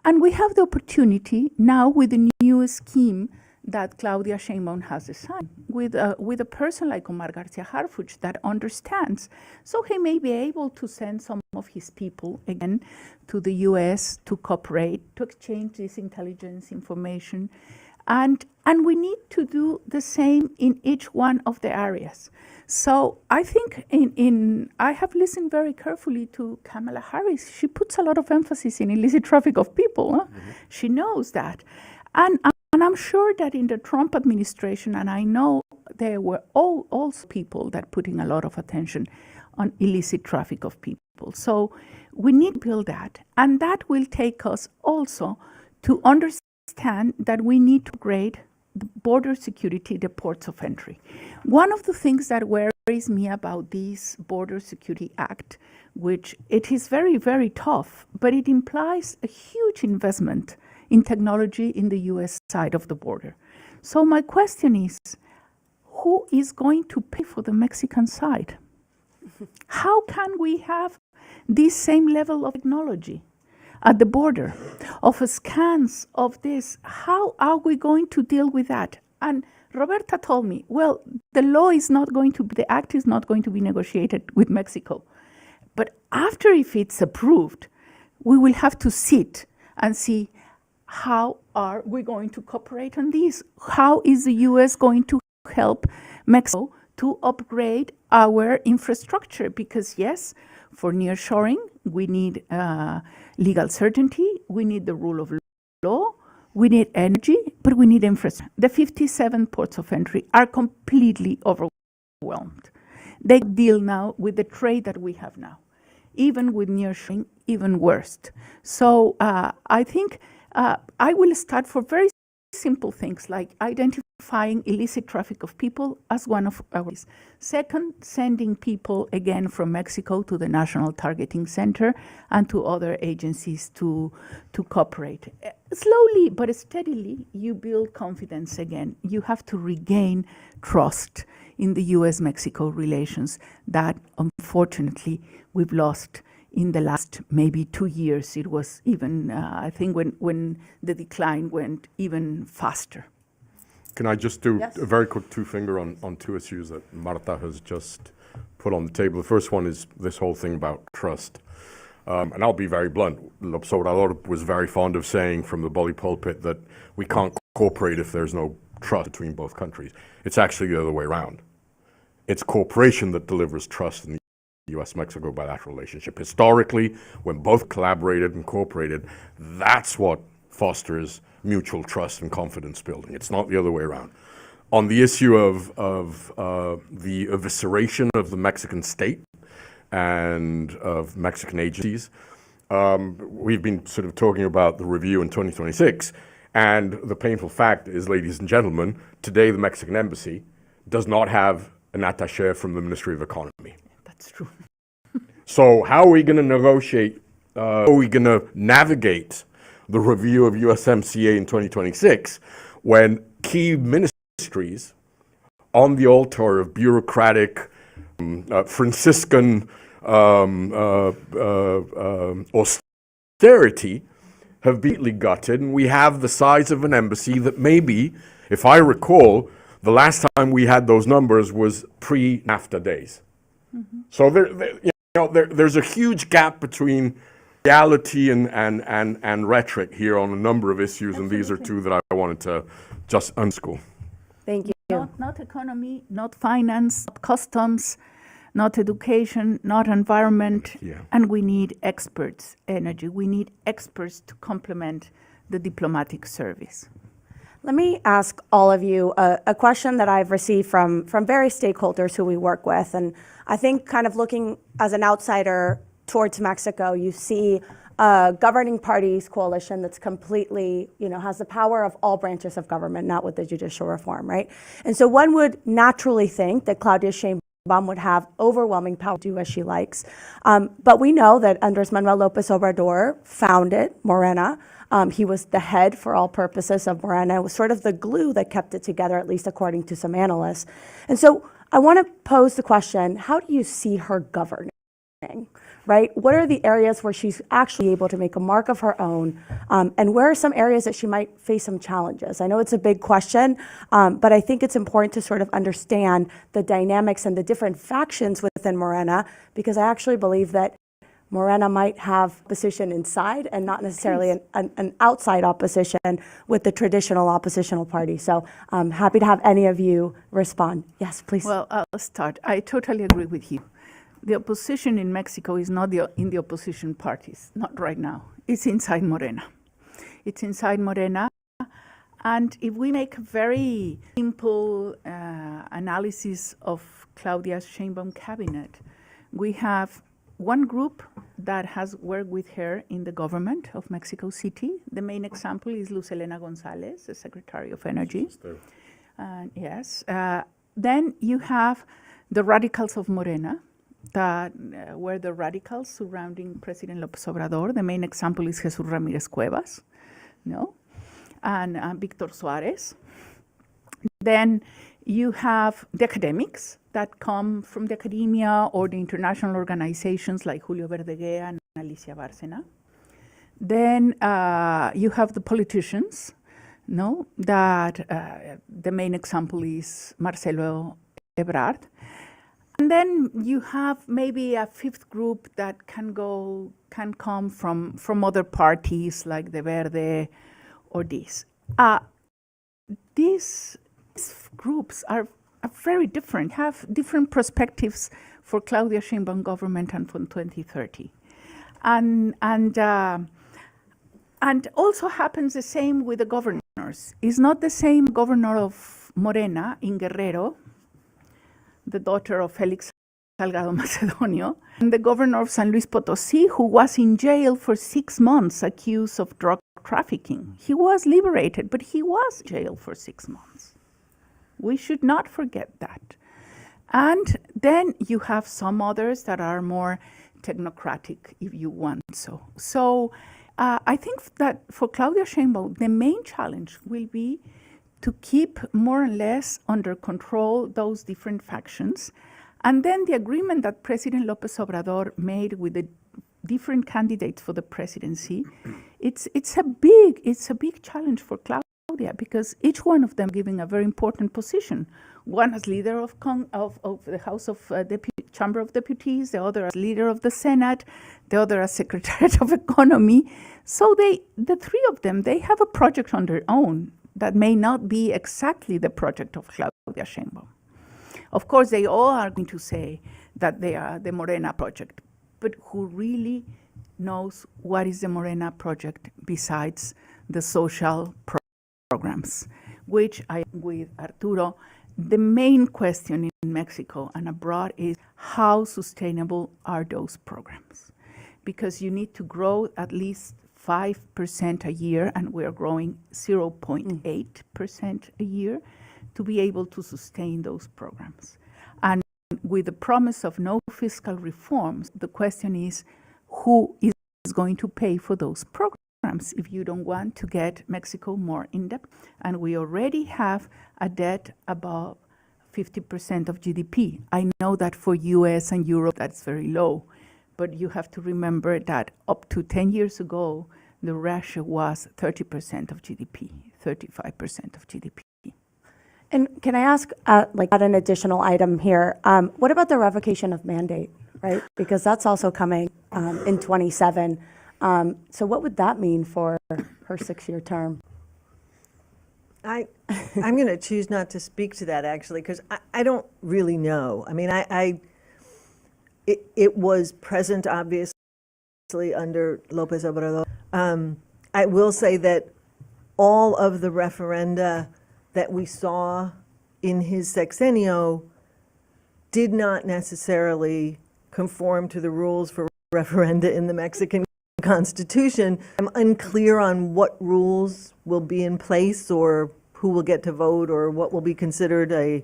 C: And we have the opportunity now with the new scheme that Claudia Sheinbaum has designed with a person like Omar Garcia Harfuch that understands. So he may be able to send some of his people again to the US to cooperate, to exchange this intelligence information. And we need to do the same in each one of the areas. So I think I have listened very carefully to Kamala Harris. She puts a lot of emphasis in illicit traffic of people. Huh? Mm-hmm. She knows that. And I'm sure that in the Trump administration, and I know there were also people that putting a lot of attention on illicit traffic of people. So we need to build that. And that will take us also to understand that we need to upgrade the border security, the ports of entry. One of the things that worries me about this Border Security Act, which it is very, very tough, but it implies a huge investment in technology in the US side of the border. So my question is, who is going to pay for the Mexican side? How can we have this same level of technology at the border, of scans of this? How are we going to deal with that? And Roberta told me, well, the act is not going to be negotiated with Mexico. But after, if it's approved, we will have to sit and see how are we going to cooperate on this? How is the U.S. going to help Mexico to upgrade our infrastructure? Because yes, for nearshoring, we need legal certainty, we need the rule of law, we need energy, but we need infrastructure. The 57 ports of entry are completely overwhelmed. They deal now with the trade that we have now. Even with nearshoring, even worse. So I think I will start for very simple things like identifying illicit traffic of people as one of our ways. Second, sending people again from Mexico to the National Targeting Center and to other agencies to cooperate. Slowly but steadily, you build confidence again. You have to regain trust in the U.S.-Mexico relations that, unfortunately, we've lost in the last maybe 2 years. It was even, I think, when the decline went even faster.
B: Can I just do
A: Yes.
B: a very quick two-finger on two issues that Marta has just put on the table? The first one is this whole thing about trust. And I'll be very blunt. López Obrador was very fond of saying from the bully pulpit that we can't cooperate if there's no trust between both countries. It's actually the other way around. It's cooperation that delivers trust in the U.S.-Mexico bilateral relationship. Historically, when both collaborated and cooperated, that's what fosters mutual trust and confidence building. It's not the other way around. On the issue of the evisceration of the Mexican state and of Mexican agencies, we've been sort of talking about the review in 2026, and the painful fact is, ladies and gentlemen, today the Mexican embassy does not have an attaché from the Ministry of Economy.
C: That's true.
B: So how are we going to negotiate, how are we going to navigate the review of USMCA in 2026 when key ministries on the altar of bureaucratic, Franciscan austerity have been gutted, and we have the size of an embassy that maybe, if I recall, the last time we had those numbers was pre-NAFTA days. Mm-hmm. So there's a huge gap between reality and rhetoric here on a number of issues, and these are two that I wanted to just underscore.
A: Thank you.
C: Not economy, not finance, not customs, not education, not environment, and we need experts, energy. We need experts to complement the diplomatic service.
A: Let me ask all of you a question that I've received from various stakeholders who we work with. And I think kind of looking as an outsider towards Mexico, you see a governing parties coalition that's completely, has the power of all branches of government, not with the judicial reform, right? And so one would naturally think that Claudia Sheinbaum would have overwhelming power to do as she likes. But we know that Andrés Manuel López Obrador founded Morena. He was the head for all purposes of Morena. It was sort of the glue that kept it together, at least according to some analysts. And so I want to pose the question, how do you see her governing, right? What are the areas where she's actually able to make a mark of her own? And where are some areas that she might face some challenges? I know it's a big question, but I think it's important to sort of understand the dynamics and the different factions within Morena, because I actually believe that Morena might have opposition inside and not necessarily an outside opposition with the traditional oppositional party. So I'm happy to have any of you respond. Yes, please.
C: Well, I'll start. I totally agree with you. The opposition in Mexico is not in the opposition parties, not right now. It's inside Morena. It's inside Morena. And if we make a very simple analysis of Claudia Sheinbaum cabinet, we have one group that has worked with her in the government of Mexico City. The main example is Luz Helena González, the Secretary of Energy. Yes. Then you have the radicals of Morena, that were the radicals surrounding President López Obrador. The main example is Jesús Ramírez Cuevas, and Víctor Suárez. Then you have the academics that come from the academia or the international organizations like Julio Verdeguer and Alicia Bárcena. Then you have the politicians, that the main example is Marcelo Ebrard. then you have maybe a fifth group that can come from other parties like the Verde or this. These groups are very different, have different perspectives for Claudia Sheinbaum government and from 2030. And also happens the same with the governors. It's not the same governor of Morena in Guerrero, the daughter of Felix Salgado Macedonio, and the governor of San Luis Potosí, who was in jail for 6 months accused of drug trafficking. He was liberated, but he was in jail for 6 months. We should not forget that. And then you have some others that are more technocratic, if you want so. So I think that for Claudia Sheinbaum, the main challenge will be to keep more or less under control those different factions. And then the agreement that President López Obrador made with the different candidates for the presidency, it's a big challenge for Claudia, because each one of them giving a very important position. One as leader of the House of Chamber of Deputies, the other as leader of the Senate, the other as Secretary of Economy. So the three of them, they have a project on their own that may not be exactly the project of Claudia Sheinbaum. Of course, they all are going to say that they are the Morena project, but who really knows what is the Morena project besides the social programs, which with Arturo, the main question in Mexico and abroad is how sustainable are those programs? Because you need to grow at least 5% a year, and we're growing 0.8% a year to be able to sustain those programs. And with the promise of no fiscal reforms, the question is who is going to pay for those programs if you don't want to get Mexico more in debt? And we already have a debt above 50% of GDP. I know that for US and Europe that's very low, but you have to remember that up to 10 years ago, the Russia was 30% of GDP, 35% of GDP.
A: And can I ask, add an additional item here? What about the revocation of mandate, right? Because that's also coming in 27. So what would that mean for her 6-year term?
D: I'm going to choose not to speak to that, actually, because I don't really know. I mean, it was present, obviously, under López Obrador. I will say that all of the referenda that we saw in his sexenio did not necessarily conform to the rules for referenda in the Mexican Constitution. I'm unclear on what rules will be in place or who will get to vote or what will be considered a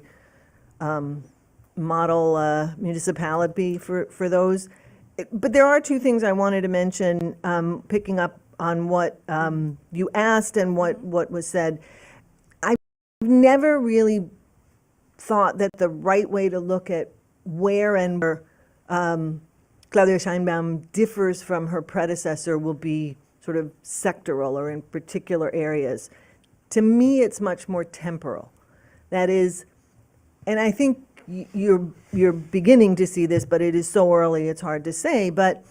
D: model municipality for those. But there are two things I wanted to mention, picking up on what you asked and what was said. I've never really thought that the right way to look at where and where Claudia Sheinbaum differs from her predecessor will be sort of sectoral or in particular areas. To me, it's much more temporal. That is, and I think you're beginning to see this, but it is so early, it's hard to say. But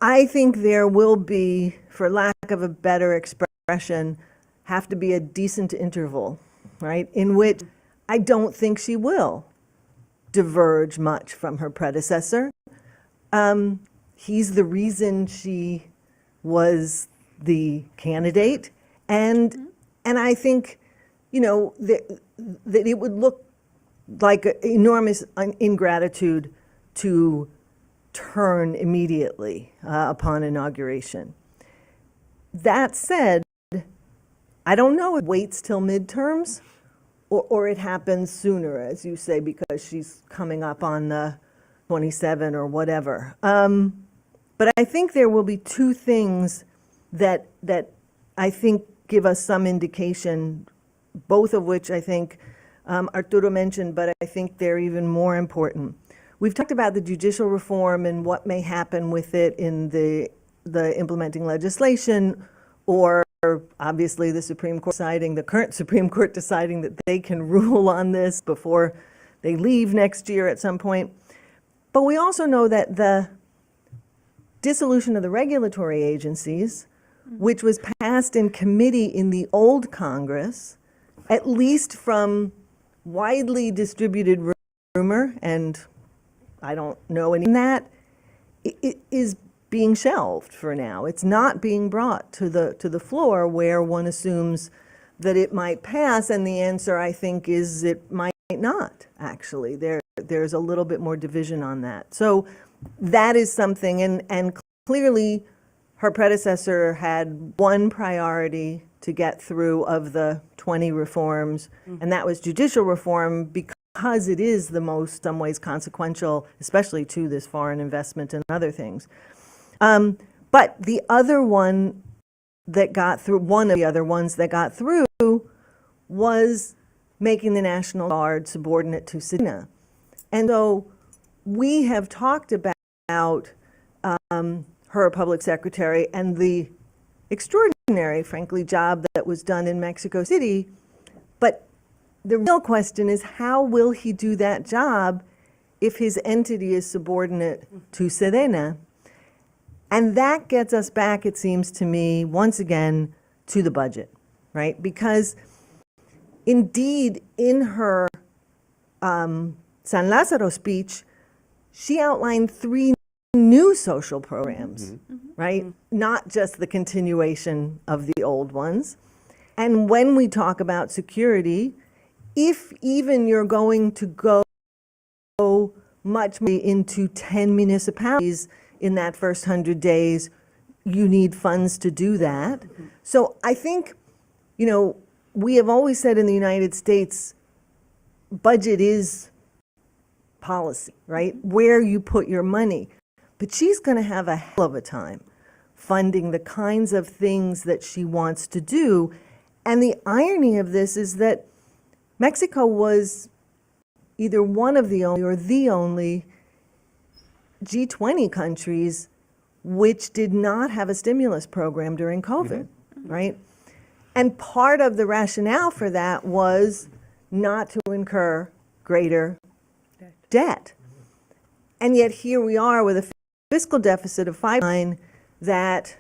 D: I think there will be, for lack of a better expression, have to be a decent interval, right, in which I don't think she will diverge much from her predecessor. He's the reason she was the candidate, and I think, you know, that it would look like enormous ingratitude to turn immediately upon inauguration. That said, I don't know if it waits till midterms or it happens sooner, as you say, because she's coming up on the 27 or whatever. But I think there will be two things that I think give us some indication, both of which I think Arturo mentioned, but I think they're even more important. We've talked about the judicial reform and what may happen with it in the implementing legislation, or obviously the Supreme Court deciding, the current Supreme Court deciding that they can rule on this before they leave next year at some point. But we also know that the dissolution of the regulatory agencies, which was passed in committee in the old Congress, at least from widely distributed rumor, and I don't know any of that, it is being shelved for now. It's not being brought to the floor where one assumes that it might pass, and the answer, I think, is it might not, actually. There's a little bit more division on that. So that is something, and clearly her predecessor had one priority to get through of the 20 reforms, and that was judicial reform, because it is the most, some ways, consequential, especially to this foreign investment and other things. But the other one that got through, one of the other ones that got through, was making the National Guard subordinate to Sedena. And so we have talked about her public secretary and the extraordinary, frankly, job that was done in Mexico City. But the real question is, how will he do that job if his entity is subordinate to Sedena? And that gets us back, it seems to me, once again, to the budget, right? Because indeed, in her San Lázaro speech, she outlined 3 new social programs, right? Not just the continuation of the old ones. And when we talk about security, if even you're going to go much more into 10 municipalities in that first 100 days, you need funds to do that. So I think, you know, we have always said in the United States, budget is policy, right? Where you put your money. But she's going to have a hell of a time funding the kinds of things that she wants to do. And the irony of this is that Mexico was either one of the only or the only G20 countries which did not have a stimulus program during COVID, right? And part of the rationale for that was not to incur greater debt. And yet here we are with a fiscal deficit of 5.9 that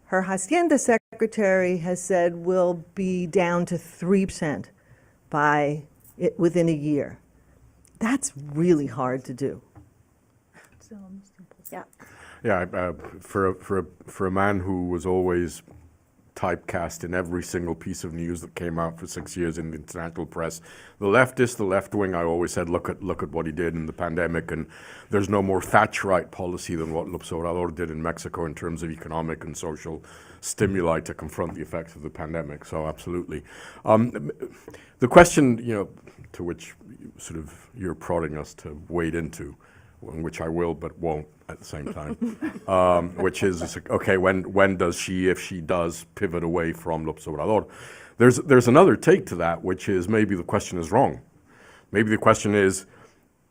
D: her Hacienda secretary has said will be down to 3% within a year. That's really hard to do.
A: Yeah.
B: Yeah, for a man who was always typecast in every single piece of news that came out for 6 years in the international press, the left wing, I always said, look at what he did in the pandemic, and there's no more Thatcherite policy than what López Obrador did in Mexico in terms of economic and social stimuli to confront the effects of the pandemic. So absolutely. The question, you know, to which sort of you're prodding us to wade into, which I will but won't at the same time, which is, okay, when does she, if she does, pivot away from López Obrador? There's another take to that, which is maybe the question is wrong. Maybe the question is,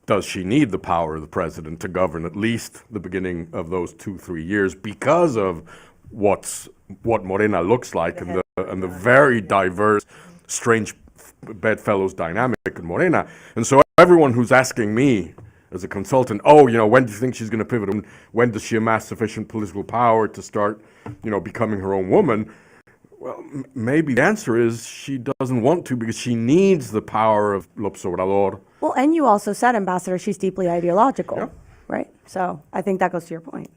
B: does she need the power of the president to govern at least the beginning of those 2-3 years because of what Morena looks like and the very diverse, strange bedfellows dynamic in Morena? And so everyone who's asking me as a consultant, oh, you know, when do you think she's going to pivot? When does she amass sufficient political power to start, you know, becoming her own woman? Well, maybe the answer is she doesn't want to because she needs the power of López Obrador.
A: Well, and you also said, Ambassador, she's deeply ideological,
B: Yeah.
A: right? So I think that goes to your point.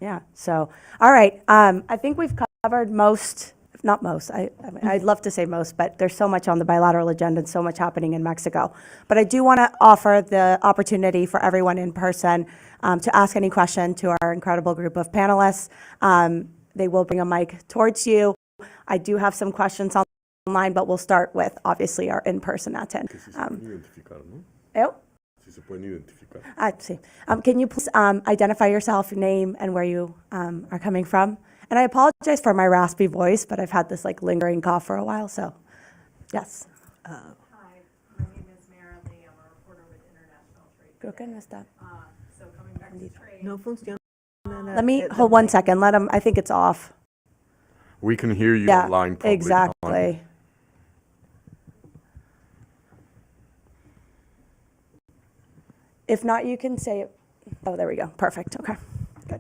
A: Yeah. So, all right. I think we've covered most, if not most. I'd love to say most, but there's so much on the bilateral agenda and so much happening in Mexico. But I do want to offer the opportunity for everyone in person to ask any question to our incredible group of panelists. They will bring a mic towards you. I do have some questions online, but we'll start with, obviously, our in-person attend. Sí. Can you please identify yourself, name, and where you are coming from? And I apologize for my raspy voice, but I've had this like lingering cough for a while, so yes.
F: Hi, my name is Mara Lee. I'm a reporter with International Trade.
A: Creo que no está.
F: So coming back to trade.
D: No funciona.
A: Let me hold 1 second. Let him. I think it's off.
B: We can hear you
A: Yeah,
B: online probably.
A: exactly. If not, you can say it. Oh, there we go. Perfect. Okay.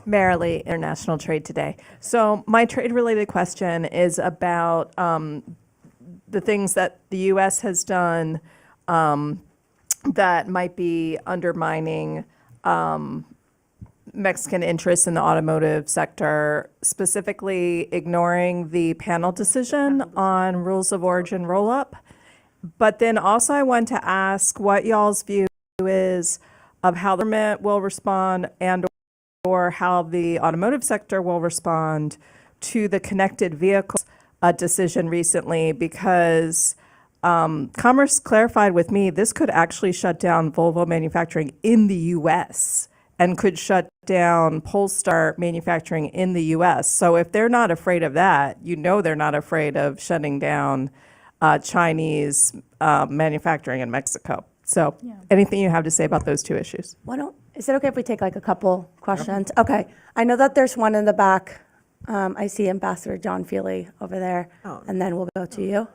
F: Merrily, International Trade Today. So my trade-related question is about the things that the U.S. has done that might be undermining Mexican interests in the automotive sector, specifically ignoring the panel decision on rules of origin roll-up. But then also I want to ask what y'all's view is of how the government will respond and or how the automotive sector will respond to the connected vehicles decision recently, because Commerce clarified with me this could actually shut down Volvo manufacturing in the U.S. and could shut down Polestar manufacturing in the U.S. So if they're not afraid of that, you know they're not afraid of shutting down Chinese manufacturing in Mexico. So anything you have to say about those two issues?
A: Is it okay if we take like a couple questions? Okay. I know that there's one in the back. I see Ambassador John Feely over there, and then we'll go to you.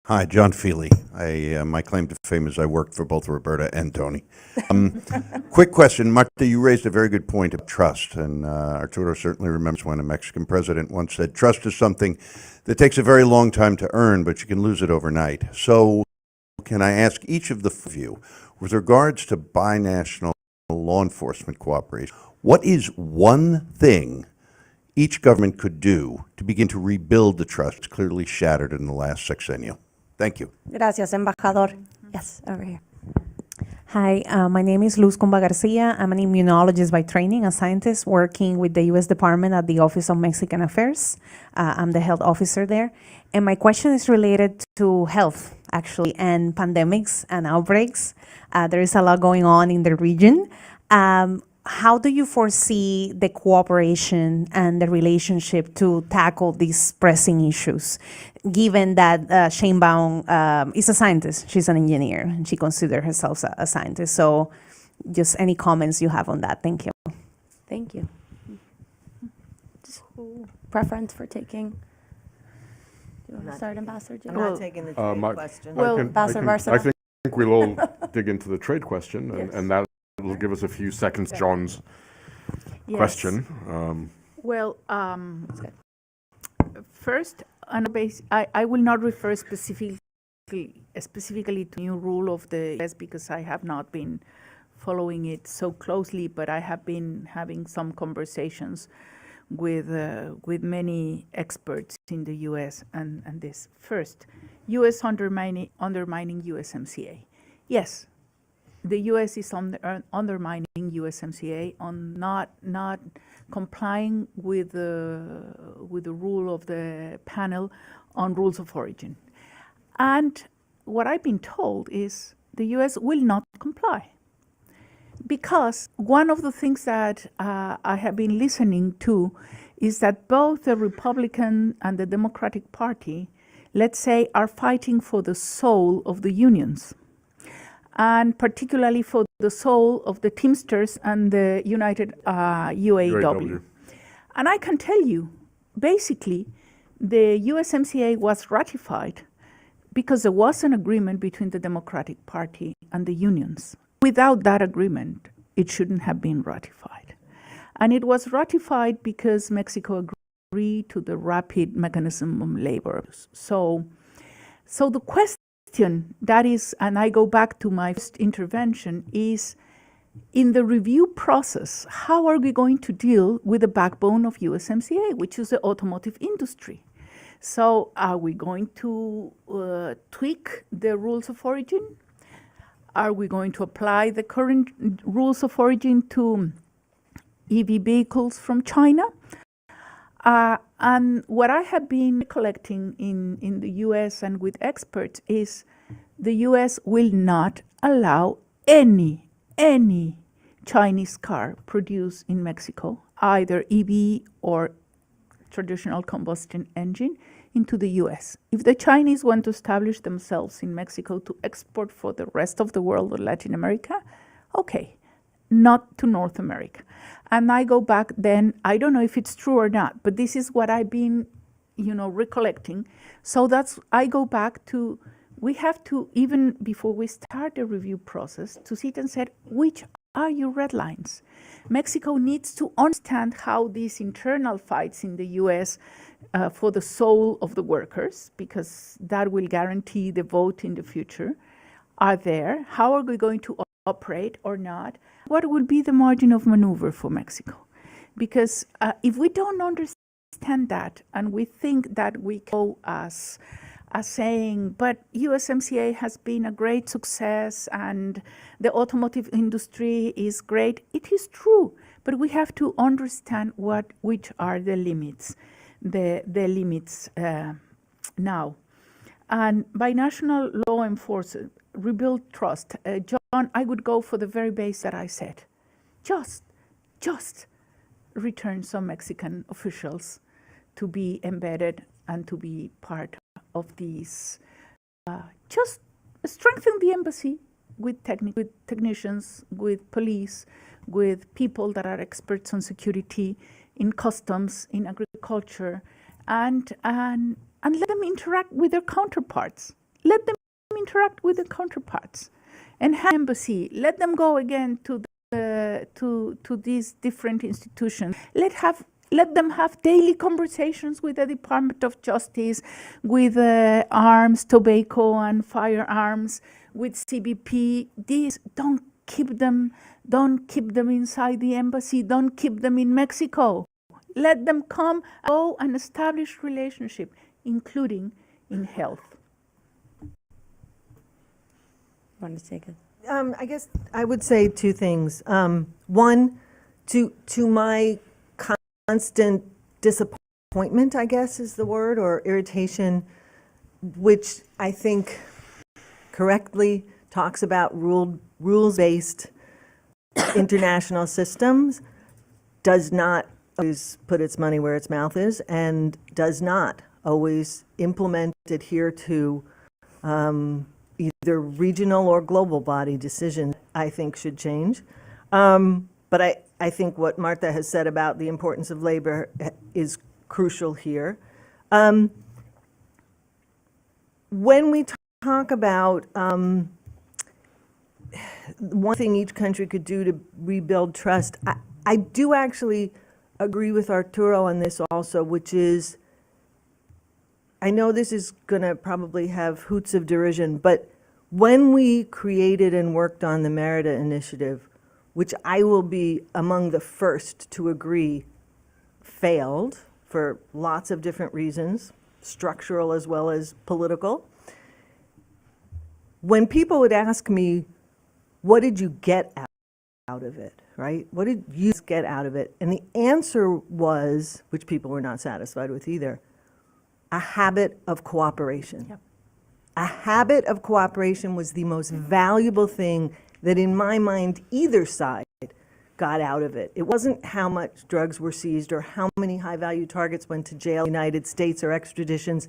G: Hi, John Feely. My claim to fame is I worked for both Roberta and Tony. Quick question. Marta, you raised a very good point of trust, and Arturo certainly remembers when a Mexican president once said, trust is something that takes a very long time to earn, but you can lose it overnight. So can I ask each of the you, with regards to binational law enforcement cooperation, what is one thing each government could do to begin to rebuild the trust clearly shattered in the last sexennial? Thank you.
A: Gracias, embajador. Yes, over here.
H: Hi, my name is Luz Comba Garcia. I'm an immunologist by training, a scientist working with the U.S. Department at the Office of Mexican Affairs. I'm the health officer there. And my question is related to health, actually, and pandemics and outbreaks. There is a lot going on in the region. How do you foresee the cooperation and the relationship to tackle these pressing issues, given that Sheinbaum is a scientist? She's an engineer, and she considers herself a scientist. So just any comments you have on that. Thank you.
A: Thank you. Just preference for taking? Do you want to start, Ambassador?
D: I'm not taking the trade question.
A: Ambassador Barcelona.
B: I think we'll all dig into the trade question, and that will give us a few seconds. John's question.
C: Well, first, I will not refer specifically to new rule of the U.S. because I have not been following it so closely, but I have been having some conversations with many experts in the U.S. and this. First, U.S. undermining USMCA. Yes, the U.S. is undermining USMCA on not complying with the rule of the panel on rules of origin. And what I've been told is the U.S. will not comply. Because one of the things that I have been listening to is that both the Republican and the Democratic Party, let's say, are fighting for the soul of the unions, and particularly for the soul of the Teamsters and the United UAW. And I can tell you, basically, the USMCA was ratified because there was an agreement between the Democratic Party and the unions. Without that agreement, it shouldn't have been ratified. And it was ratified because Mexico agreed to the rapid mechanism of labor. So the question that is, and I go back to my first intervention, is in the review process, how are we going to deal with the backbone of USMCA, which is the automotive industry? So are we going to tweak the rules of origin? Are we going to apply the current rules of origin to EV vehicles from China? And what I have been collecting in the US and with experts is the US will not allow any Chinese car produced in Mexico, either EV or traditional combustion engine, into the US. If the Chinese want to establish themselves in Mexico to export for the rest of the world or Latin America, okay, not to North America. And I go back then, I don't know if it's true or not, but this is what I've been, recollecting. So I go back to we have to, even before we start the review process, to sit and say, which are your red lines? Mexico needs to understand how these internal fights in the US for the soul of the workers, because that will guarantee the vote in the future, are there. How are we going to operate or not? What will be the margin of maneuver for Mexico? Because if we don't understand that, and we think that we go as saying, but USMCA has been a great success and the automotive industry is great. It is true, but we have to understand which are the limits, the limits now. And by national law enforcement, rebuild trust. John, I would go for the very base that I said. Just return some Mexican officials to be embedded and to be part of these. Just strengthen the embassy with technicians, with police, with people that are experts on security, in customs, in agriculture, and let them interact with their counterparts. Let them interact with their counterparts, and have embassy. Let them go again to these different institutions. Let them have daily conversations with the Department of Justice, with arms, tobacco and firearms, with CBP. Don't keep them inside the embassy. Don't keep them in Mexico. Let them come, go and establish relationship, including in health.
I: Want to take it?
D: I guess I would say two things. One, to my constant disappointment, I guess is the word, or irritation, which I think correctly talks about rules-based international systems, does not always put its money where its mouth is, and does not always implement, adhere to either regional or global body decisions, I think should change. But I think what Marta has said about the importance of labor is crucial here. When we talk about one thing each country could do to rebuild trust, I do actually agree with Arturo on this also, which is, I know this is going to probably have hoots of derision, but when we created and worked on the Merida Initiative, which I will be among the first to agree failed for lots of different reasons, structural as well as political, when people would ask me, what did you get out of it, right? What did you get out of it? And the answer was, which people were not satisfied with either, a habit of cooperation.
C: Yep.
D: A habit of cooperation was the most valuable thing that, in my mind, either side got out of it. It wasn't how much drugs were seized or how many high-value targets went to jail in the United States or extraditions.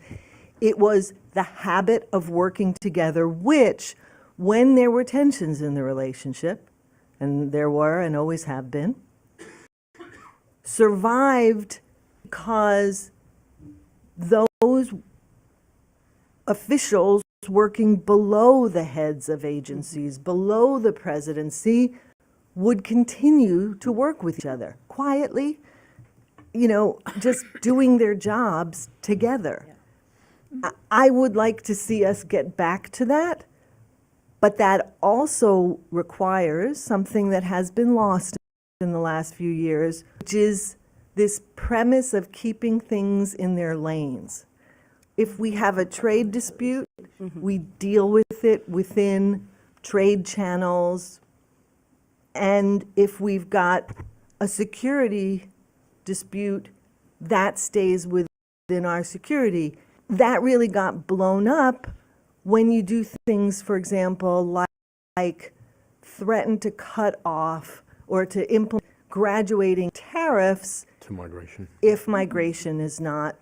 D: It was the habit of working together, which, when there were tensions in the relationship, and there were and always have been, survived because those officials working below the heads of agencies, below the presidency, would continue to work with each other quietly, just doing their jobs together. I would like to see us get back to that, but that also requires something that has been lost in the last few years, which is this premise of keeping things in their lanes. If we have a trade dispute, we deal with it within trade channels. And if we've got a security dispute, that stays within our security. That really got blown up when you do things, for example, like threaten to cut off or to implement graduating tariffs
B: To migration.
D: if migration is not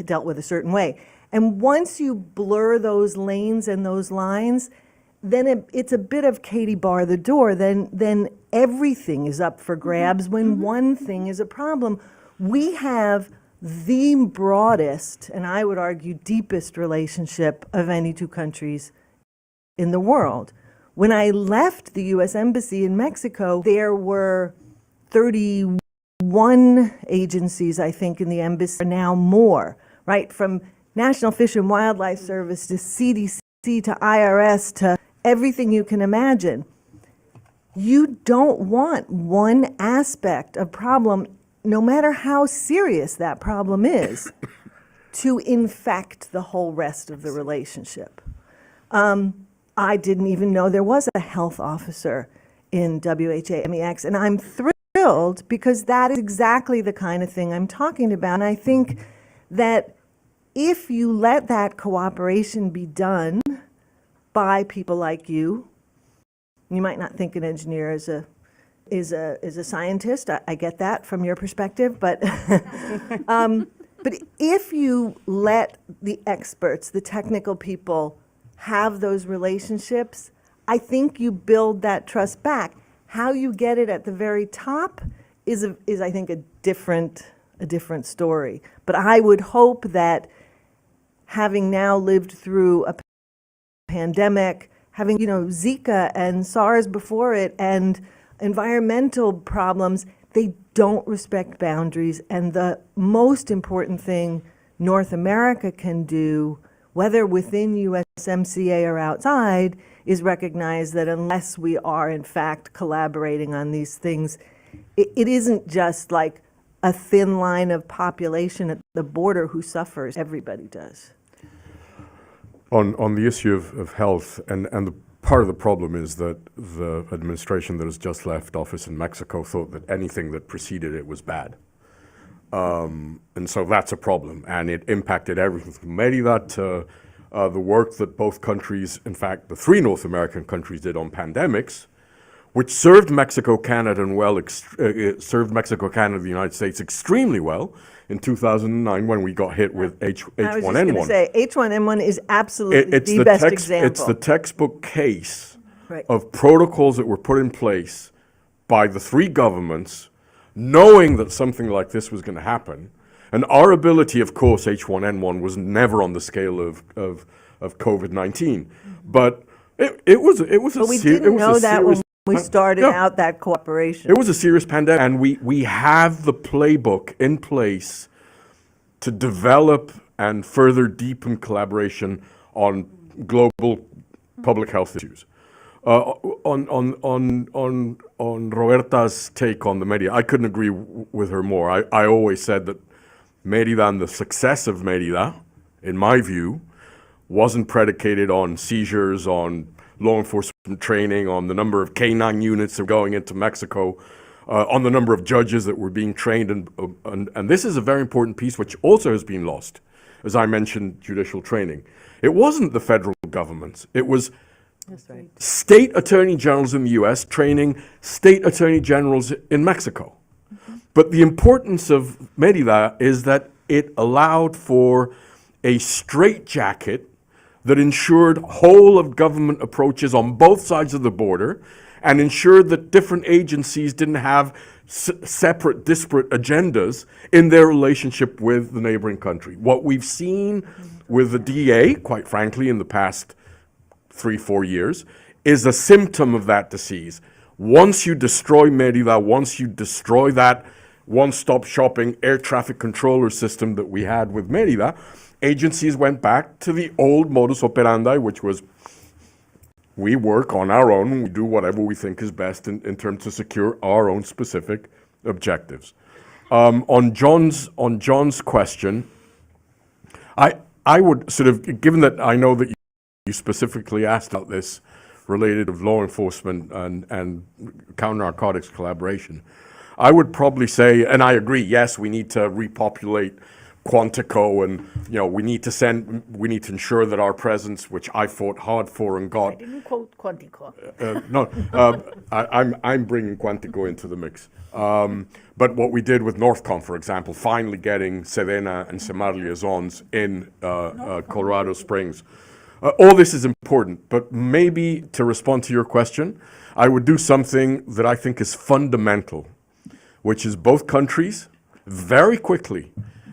D: dealt with a certain way. And once you blur those lanes and those lines, then it's a bit of Katie bar the door. Then everything is up for grabs when one thing is a problem. We have the broadest, and I would argue deepest relationship of any two countries in the world. When I left the U.S. Embassy in Mexico, there were 31 agencies, I think, in the embassy, now more, right? From National Fish and Wildlife Service to CDC to IRS to everything you can imagine. You don't want one aspect of problem, no matter how serious that problem is, to infect the whole rest of the relationship. I didn't even know there was a health officer in WHA-MEX, and I'm thrilled because that is exactly the kind of thing I'm talking about. And I think that if you let that cooperation be done by people like you might not think an engineer is a scientist. I get that from your perspective, but but if you let the experts, the technical people, have those relationships, I think you build that trust back. How you get it at the very top is I think a different story. But I would hope that, having now lived through a pandemic, having Zika and SARS before it, and environmental problems, they don't respect boundaries. And the most important thing North America can do, whether within USMCA or outside, is recognize that unless we are in fact collaborating on these things, it isn't just like a thin line of population at the border who suffers. Everybody does.
B: On the issue of health, and the part of the problem is that the administration that has just left office in Mexico thought that anything that preceded it was bad. And so that's a problem, and it impacted everything from Merida to the work that both countries, in fact, the three North American countries did on pandemics, which served Mexico, Canada, and served Mexico, Canada, the United States extremely well in 2009 when we got hit with H1N1.
D: I was just going to say, H1N1 is absolutely the best example.
B: It's the textbook case
D: Right.
B: of protocols that were put in place by the three governments, knowing that something like this was going to happen. And our ability, of course, H1N1 was never on the scale of COVID-19. But it was
D: But we didn't know that when we started out that cooperation.
B: It was a serious pandemic, and we have the playbook in place to develop and further deepen collaboration on global public health issues. On Roberta's take on the Merida, I couldn't agree with her more. I always said that Merida and the success of Merida, in my view, wasn't predicated on seizures, on law enforcement training, on the number of K-9 units that were going into Mexico, on the number of judges that were being trained. And this is a very important piece which also has been lost. As I mentioned, judicial training. It wasn't the federal governments. It was state attorney generals in the U.S. training state attorney generals in Mexico. But the importance of Merida is that it allowed for a straitjacket that ensured whole of government approaches on both sides of the border and ensured that different agencies didn't have separate, disparate agendas in their relationship with the neighboring country. What we've seen with the DA, quite frankly, in the past 3-4 years, is a symptom of that disease. Once you destroy Merida, once you destroy that one-stop shopping air traffic controller system that we had with Merida, agencies went back to the old modus operandi, which was we work on our own, we do whatever we think is best in terms to secure our own specific objectives. On John's question, I would sort of, given that I know that you specifically asked about this related of law enforcement and counter-narcotics collaboration, I would probably say, and I agree, yes, we need to repopulate Quantico, and we need to ensure that our presence, which I fought hard for and got.
C: I didn't quote Quantico.
B: I'm bringing Quantico into the mix. But what we did with Northcom, for example, finally getting Sedena and Semar liaisons in Colorado Springs. All this is important, but maybe to respond to your question, I would do something that I think is fundamental, which is both countries very quickly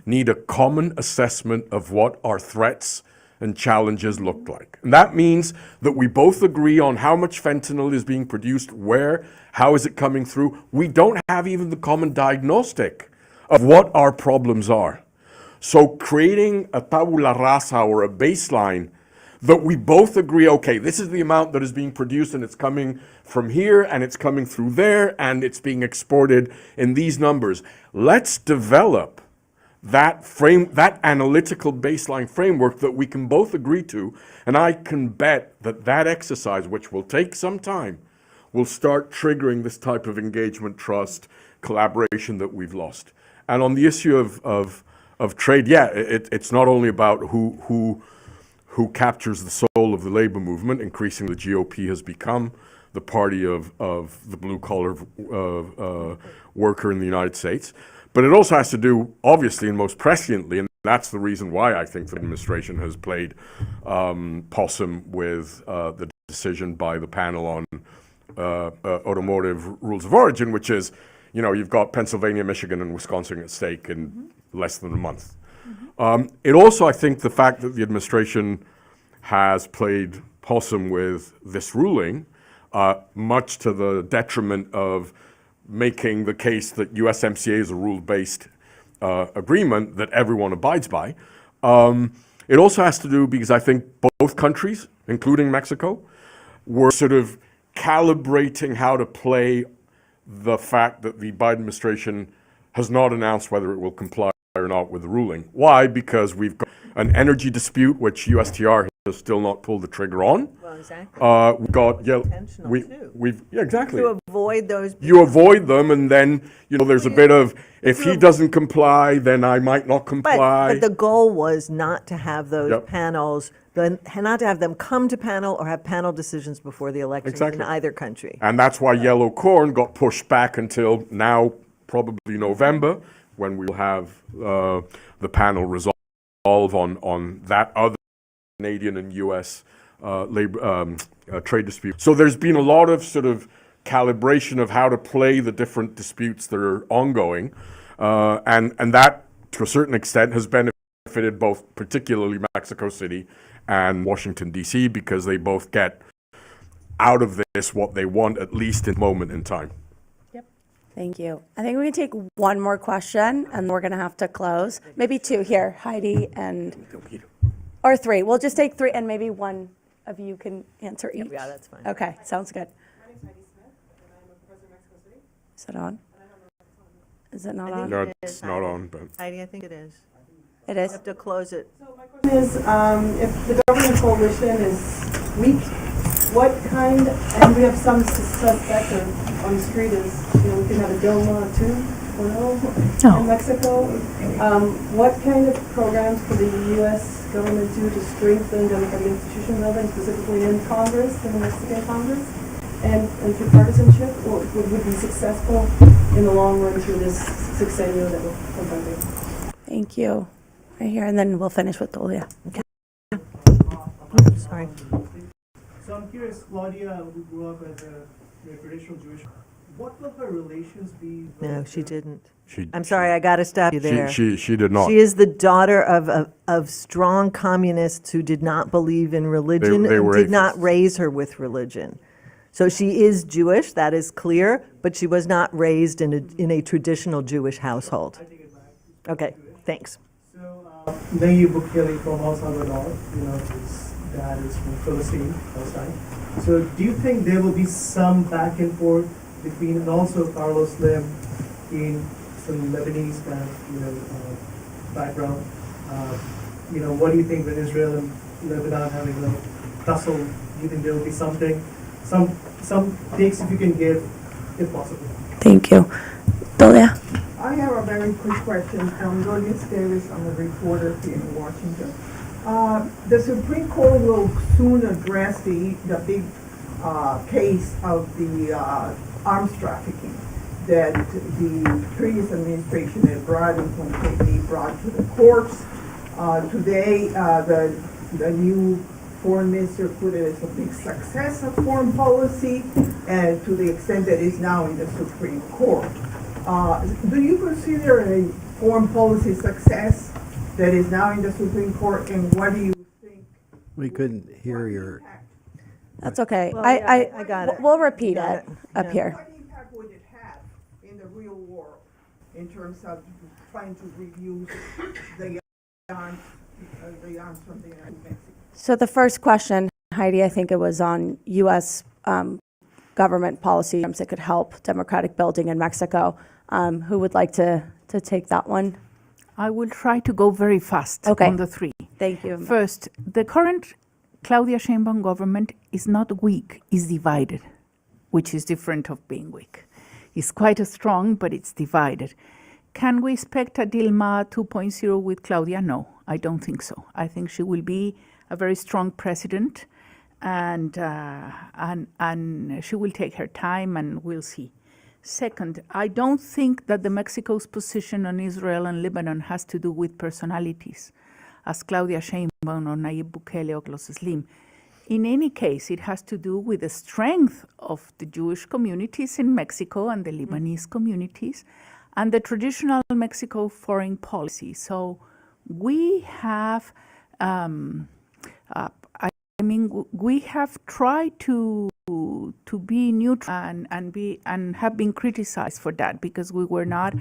B: need a common assessment of what our threats and challenges look like. And that means that we both agree on how much fentanyl is being produced, where, how is it coming through. We don't have even the common diagnostic of what our problems are. So creating a tabula rasa or a baseline that we both agree, okay, this is the amount that is being produced and it's coming from here and it's coming through there and it's being exported in these numbers. Let's develop that analytical baseline framework that we can both agree to, and I can bet that that exercise, which will take some time, will start triggering this type of engagement, trust, collaboration that we've lost. And on the issue of trade, yeah, it's not only about who captures the soul of the labor movement. Increasingly, the GOP has become the party of the blue-collar worker in the United States. But it also has to do, obviously, and most presciently, and that's the reason why I think the administration has played possum with the decision by the panel on automotive rules of origin, which is, you know, you've got Pennsylvania, Michigan, and Wisconsin at stake in less than a month. It also, I think, the fact that the administration has played possum with this ruling, much to the detriment of making the case that USMCA is a rule-based agreement that everyone abides by. It also has to do because I think both countries, including Mexico, were sort of calibrating how to play the fact that the Biden administration has not announced whether it will comply or not with the ruling. Why? Because we've got an energy dispute, which USTR has still not pulled the trigger on.
D: Well, exactly.
B: We've got,
D: Intentional, too.
B: yeah, exactly.
D: To avoid those.
B: You avoid them, and then, you know, there's a bit of, if he doesn't comply, then I might not comply.
D: But the goal was not to have those
B: Yep.
D: panels, not to have them come to panel or have panel decisions before the elections
B: Exactly.
D: in either country.
B: And that's why yellow corn got pushed back until now, probably November, when we'll have the panel resolve on that other Canadian and U.S. Trade dispute. So there's been a lot of sort of calibration of how to play the different disputes that are ongoing, and that, to a certain extent, has benefited both, particularly Mexico City and Washington, D.C., because they both get out of this what they want, at least in a moment in time.
A: Thank you. I think we can take one more question, and we're going to have to close. Maybe two here, Heidi or three. We'll just take three, and maybe one of you can answer each.
D: Yeah, that's fine.
A: Okay, sounds good.
J: My name's Heidi Smith, and I'm a professor in Mexico City.
A: Is it on? Is it not
D: I think
A: on?
B: No,
D: it
B: it's
D: is,
B: not on, but
D: Heidi, I think it is.
A: It
D: You
A: is.
D: have to close it.
J: So my question is, if the government coalition is weak, what kind, and we have some suspect on the street is, you know, we can have a DOMA 2.0 in Mexico. What kind of programs could the U.S. government do to strengthen democratic institution building, specifically in Congress, in the Mexican Congress, and through partisanship, or would be successful in the long run through this sexennial that we're confronting?
A: Thank you. Right here, and then we'll finish with Julia.
D: Sorry.
K: So I'm curious, Claudia, who grew up as a traditional Jewish, what will her relations be?
D: No, she didn't.
B: she
D: I'm sorry, I got to stop you there.
B: she did not.
D: She is the daughter of strong communists who did not believe in religion
B: They
D: and
B: were
D: did not
B: atheists.
D: raise her with religion. So she is Jewish, that is clear, but she was not raised in a traditional Jewish household.
K: I take it back.
D: Okay, thanks.
K: So, Nayib Bukele from El Salvador, you know, his dad is from Palestine. So do you think there will be some back and forth between, and also Carlos Slim in some Lebanese kind of, you know, background? You know, what do you think with Israel and Lebanon having a little tussle? Do you think there will be something, some takes if you can give, if possible?
A: Thank you. Julia?
L: I have a very quick question. I'm Gloria Davis. I'm a reporter here in Washington. The Supreme Court will soon address the big case of the arms trafficking that the previous administration had brought and completely brought to the courts. Today, the new foreign minister put it as a big success of foreign policy, and to the extent that it's now in the Supreme Court. Do you consider foreign policy success that is now in the Supreme Court, and what do you think?
E: We couldn't hear your,
A: That's okay.
D: Well, yeah, I got it.
A: We'll repeat
D: Got
A: it
D: it.
A: up
D: Yeah.
A: here.
L: What impact would it have in the real world in terms of trying to review the arms from the United States?
A: So the first question, Heidi, I think it was on U.S. Government policy that could help democratic building in Mexico. Who would like to take that one?
C: I will try to go very fast
A: Okay.
C: on the three.
A: Thank you.
C: First, the current Claudia Sheinbaum government is not weak, is divided, which is different of being weak. It's quite strong, but it's divided. Can we expect a Dilma 2.0 with Claudia? No, I don't think so. I think she will be a very strong president, and she will take her time, and we'll see. Second, I don't think that the Mexico's position on Israel and Lebanon has to do with personalities, as Claudia Sheinbaum or Nayib Bukele or Carlos Slim. In any case, it has to do with the strength of the Jewish communities in Mexico and the Lebanese communities and the traditional Mexico foreign policy. So we have, we have tried to be neutral and have been criticized for that because we were not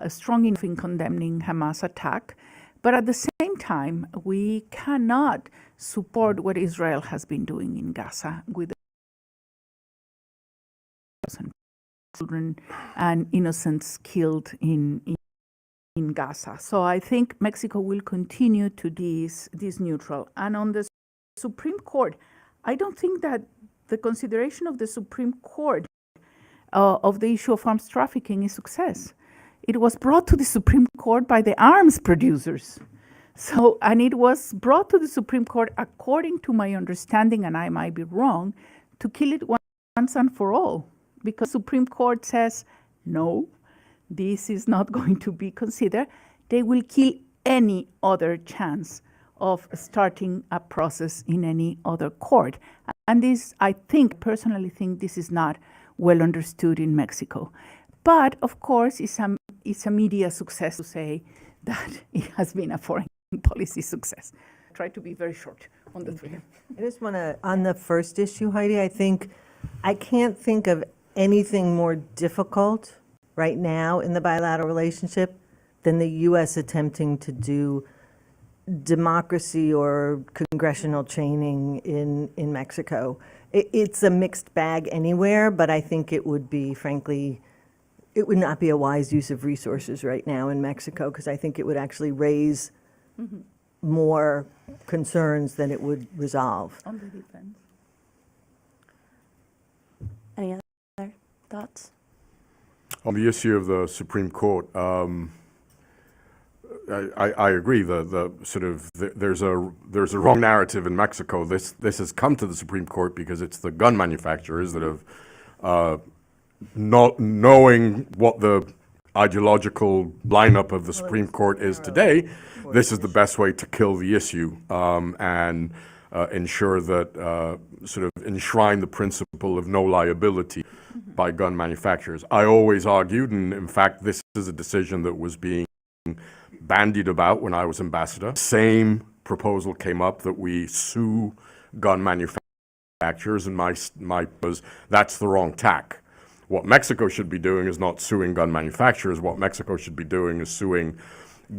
C: strong enough in condemning Hamas attack. But at the same time, we cannot support what Israel has been doing in Gaza with children and innocents killed in Gaza. So I think Mexico will continue to this neutral. And on the Supreme Court, I don't think that the consideration of the Supreme Court of the issue of arms trafficking is success. It was brought to the Supreme Court by the arms producers. So, and it was brought to the Supreme Court, according to my understanding, and I might be wrong, to kill it once and for all. Because Supreme Court says, no, this is not going to be considered. They will kill any other chance of starting a process in any other court. And this, I personally think this is not well understood in Mexico. But of course, it's a media success to say that it has been a foreign policy success. I try to be very short on the three.
D: I just want to, on the first issue, Heidi, I can't think of anything more difficult right now in the bilateral relationship than the U.S. attempting to do democracy or congressional training in Mexico. It's a mixed bag anywhere, but I think it would be, frankly, it would not be a wise use of resources right now in Mexico, because I think it would actually raise more concerns than it would resolve.
C: On the defense.
A: Any other thoughts?
B: On the issue of the Supreme Court, I agree. There's a wrong narrative in Mexico. This has come to the Supreme Court because it's the gun manufacturers that have not knowing what the ideological lineup of the Supreme Court is today. This is the best way to kill the issue and ensure that sort of enshrine the principle of no liability by gun manufacturers. I always argued, and in fact, this is a decision that was being bandied about when I was ambassador. Same proposal came up that we sue gun manufacturers, and my was that's the wrong tack. What Mexico should be doing is not suing gun manufacturers. What Mexico should be doing is suing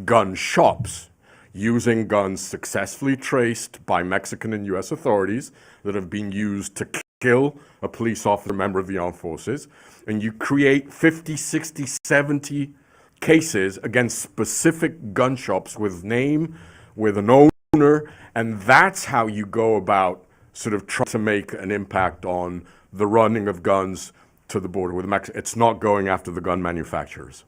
B: gun shops using guns successfully traced by Mexican and U.S. authorities that have been used to kill a police officer, a member of the armed forces, and you create 50, 60, 70 cases against specific gun shops with name, with an owner, and that's how you go about sort of trying to make an impact on the running of guns to the border with Mexico. It's not going after the gun manufacturers.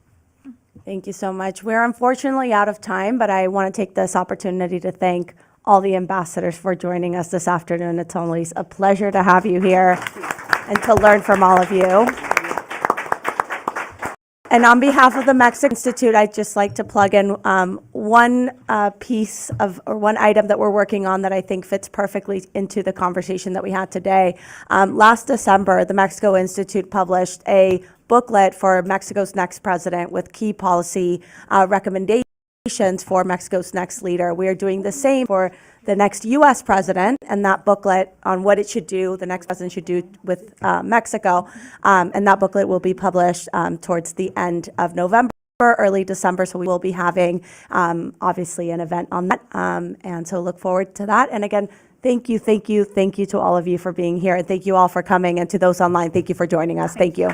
A: Thank you so much. We're unfortunately out of time, but I want to take this opportunity to thank all the ambassadors for joining us this afternoon. It's always a pleasure to have you here and to learn from all of you. And on behalf of the Mexico Institute, I'd just like to plug in one piece of, or one item that we're working on that I think fits perfectly into the conversation that we had today. Last December, the Mexico Institute published a booklet for Mexico's next president with key policy recommendations for Mexico's next leader. We are doing the same for the next U.S. president, and that booklet on what it should do, the next president should do with Mexico, and that booklet will be published towards the end of November, early December, so we will be having, obviously, an event on that, and so look forward to that. And again, thank you to all of you for being here, and thank you all for coming, and to those online, thank you for joining us. Thank you.